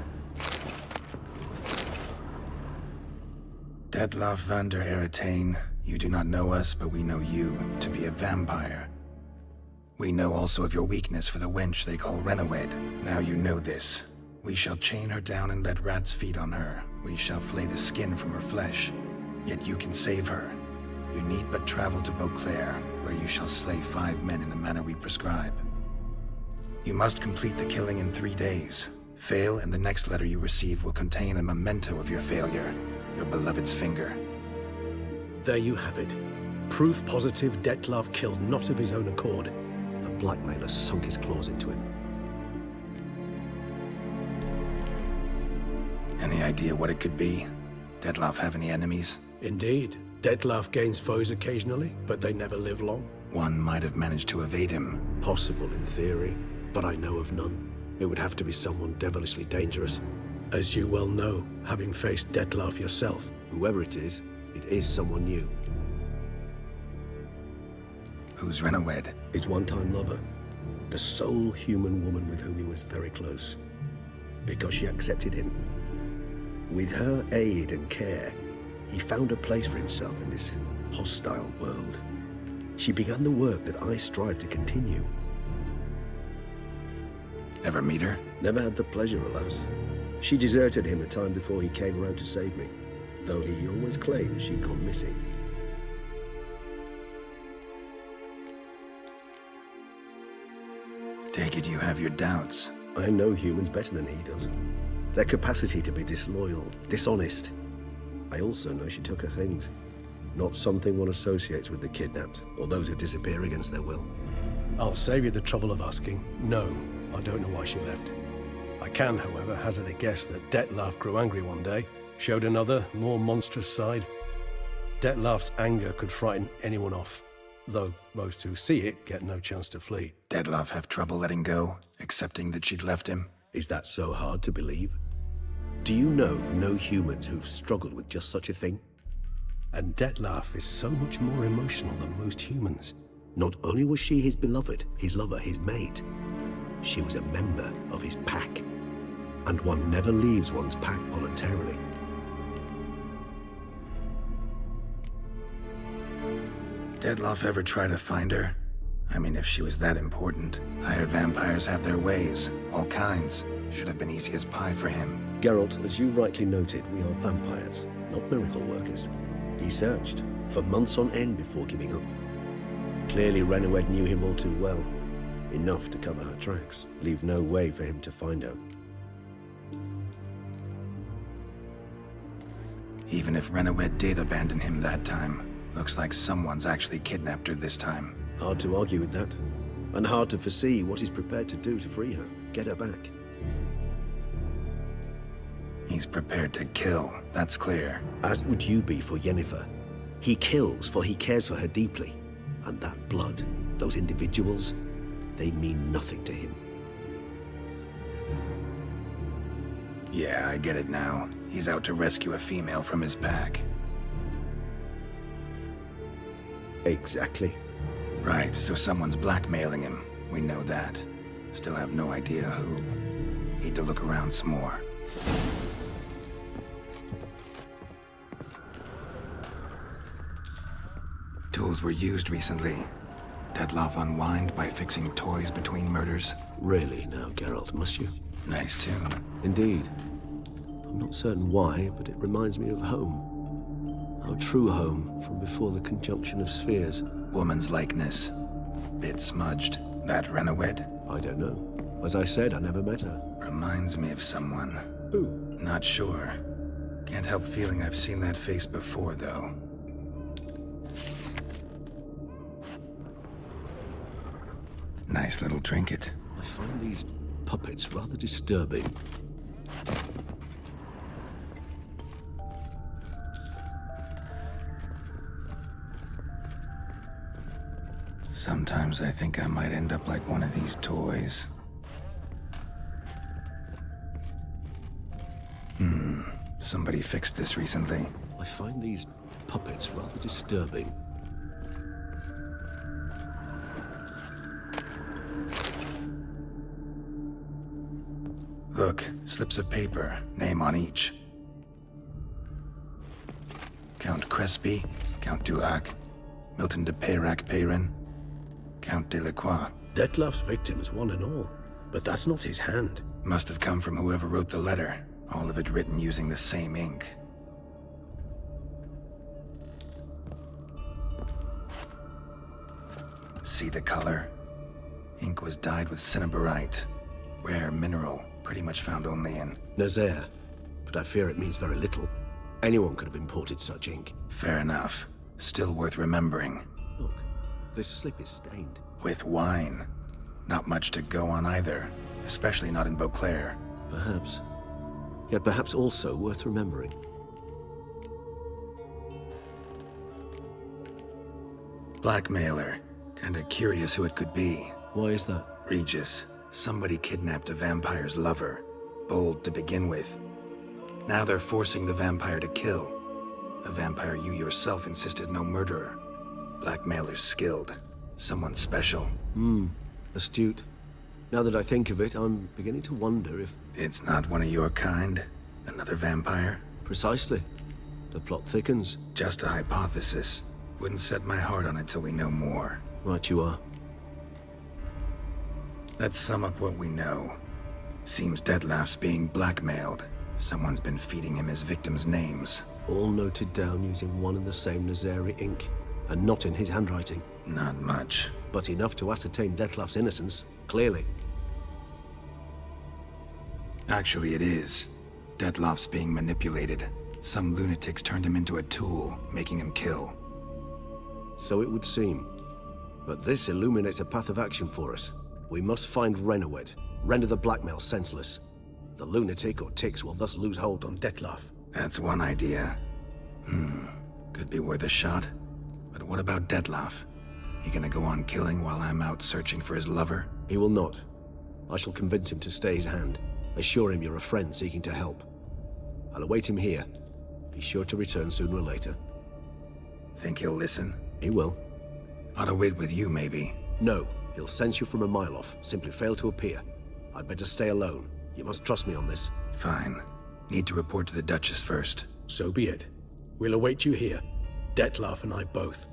Detlaff van der Eretain, you do not know us, but we know you to be a vampire. We know also of your weakness for the wench they call Renawed. Now you know this. We shall chain her down and let rats feed on her. We shall flay the skin from her flesh. Yet you can save her. You need but travel to Beauclair, where you shall slay 5 men in the manner we prescribe. You must complete the killing in 3 days. Fail, and the next letter you receive will contain a memento of your failure. Your beloved's finger. There you have it. Proof positive Detlaff killed not of his own accord. A blackmailer sunk his claws into him. Any idea what it could be? Detlaff have any enemies? Indeed. Detlaff gains foes occasionally, but they never live long. One might have managed to evade him. Possible in theory, but I know of none. It would have to be someone devilishly dangerous. As you well know, having faced Detlaff yourself. Whoever it is someone new. Who's Renawed? His one-time lover. The sole human woman with whom he was very close. Because she accepted him. With her aid and care, he found a place for himself in this hostile world. She began the work that I strive to continue. Ever meet her? Never had the pleasure, alas. She deserted him a time before he came around to save me, though he always claimed she'd gone missing. Take it you have your doubts. I know humans better than he does. Their capacity to be disloyal, dishonest. I also know she took her things. Not something one associates with the kidnapped, or those who disappear against their will. I'll save you the trouble of asking. No, I don't know why she left. I can, however, hazard a guess that Detlaff grew angry one day, showed another, more monstrous side. Detlaff's anger could frighten anyone off, though most who see it get no chance to flee. Detlaff have trouble letting go, accepting that she'd left him? Is that so hard to believe? Do you know no humans who've struggled with just such a thing? And Detlaff is so much more emotional than most humans. Not only was she his beloved, his lover, his mate, she was a member of his pack. And one never leaves one's pack voluntarily. Detlaff ever try to find her? I mean, if she was that important. Higher vampires have their ways, all kinds. Should have been easy as pie for him. Geralt, as you rightly noted, we are vampires, not miracle workers. He searched for months on end before giving up. Clearly Renawed knew him all too well. Enough to cover her tracks, leave no way for him to find her. Even if Renawed did abandon him that time, looks like someone's actually kidnapped her this time. Hard to argue with that. And hard to foresee what he's prepared to do to free her, get her back. He's prepared to kill, that's clear. As would you be for Yennefer. He kills for he cares for her deeply. And that blood, those individuals, they mean nothing to him. Yeah, I get it now. He's out to rescue a female from his pack. Exactly. Right, so someone's blackmailing him. We know that. Still have no idea who. Need to look around some more. Tools were used recently. Detlaff unwind by fixing toys between murders. Really now, Geralt, must you? Nice tune. Indeed. I'm not certain why, but it reminds me of home. Our true home from before the conjunction of spheres. Woman's likeness. Bit smudged. That Renowed? I don't know. As I said, I never met her. Reminds me of someone. Who? Not sure. Can't help feeling I've seen that face before, though. Nice little trinket. I find these puppets rather disturbing. Sometimes I think I might end up like one of these toys. Somebody fixed this recently. I find these puppets rather disturbing. Look, slips of paper, name on each. Count Crespi, Count Dulac, Milton de Peyrac-Peyrin, Count Delacroix. Detlef's victims, one and all. But that's not his hand. Must have come from whoever wrote the letter. All of it written using the same ink. See the color? Ink was dyed with cinnabarite. Rare mineral, pretty much found only in... Nazaire. But I fear it means very little. Anyone could have imported such ink. Fair enough. Still worth remembering. Look, this slip is stained. With wine. Not much to go on either. Especially not in Beauclair. Perhaps. Yet perhaps also worth remembering. Blackmailer. Kinda curious who it could be. Why is that? Regis. Somebody kidnapped a vampire's lover. Bold to begin with. Now they're forcing the vampire to kill. A vampire you yourself insisted no murderer. Blackmailer's skilled. Someone special. Astute. Now that I think of it, I'm beginning to wonder if... It's not one of your kind? Another vampire? Precisely. The plot thickens. Just a hypothesis. Wouldn't set my heart on it till we know more. Right you are. Let's sum up what we know. Seems Detlef's being blackmailed. Someone's been feeding him his victims' names. All noted down using one and the same Nazaire ink. And not in his handwriting. Not much. But enough to ascertain Detlef's innocence, clearly. Actually, it is. Detlef's being manipulated. Some lunatics turned him into a tool, making him kill. So it would seem. But this illuminates a path of action for us. We must find Renowed, render the blackmail senseless. The lunatic or ticks will thus lose hold on Detlef. That's one idea. Could be worth a shot. But what about Detlef? He gonna go on killing while I'm out searching for his lover? He will not. I shall convince him to stay his hand. Assure him you're a friend seeking to help. I'll await him here. Be sure to return sooner or later. Think he'll listen? He will. Ought to wait with you, maybe. No, he'll sense you from a mile off. Simply fail to appear. I'd better stay alone. You must trust me on this. Fine. Need to report to the Duchess first. So be it. We'll await you here. Detlef and I both.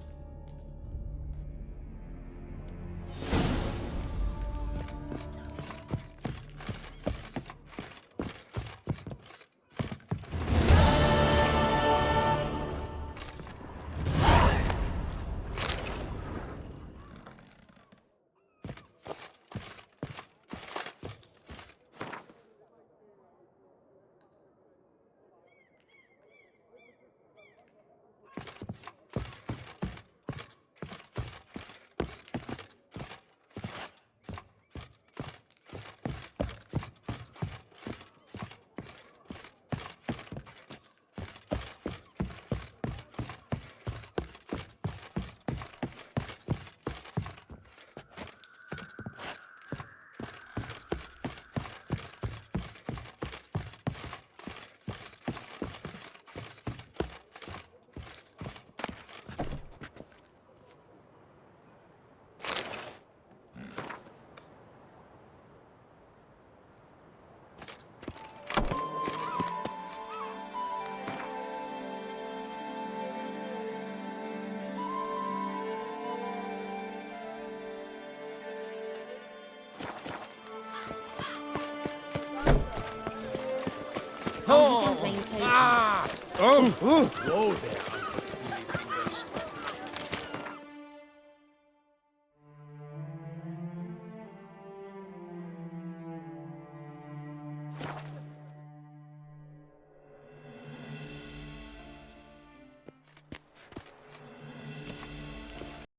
table. Whoa there, unbelievers.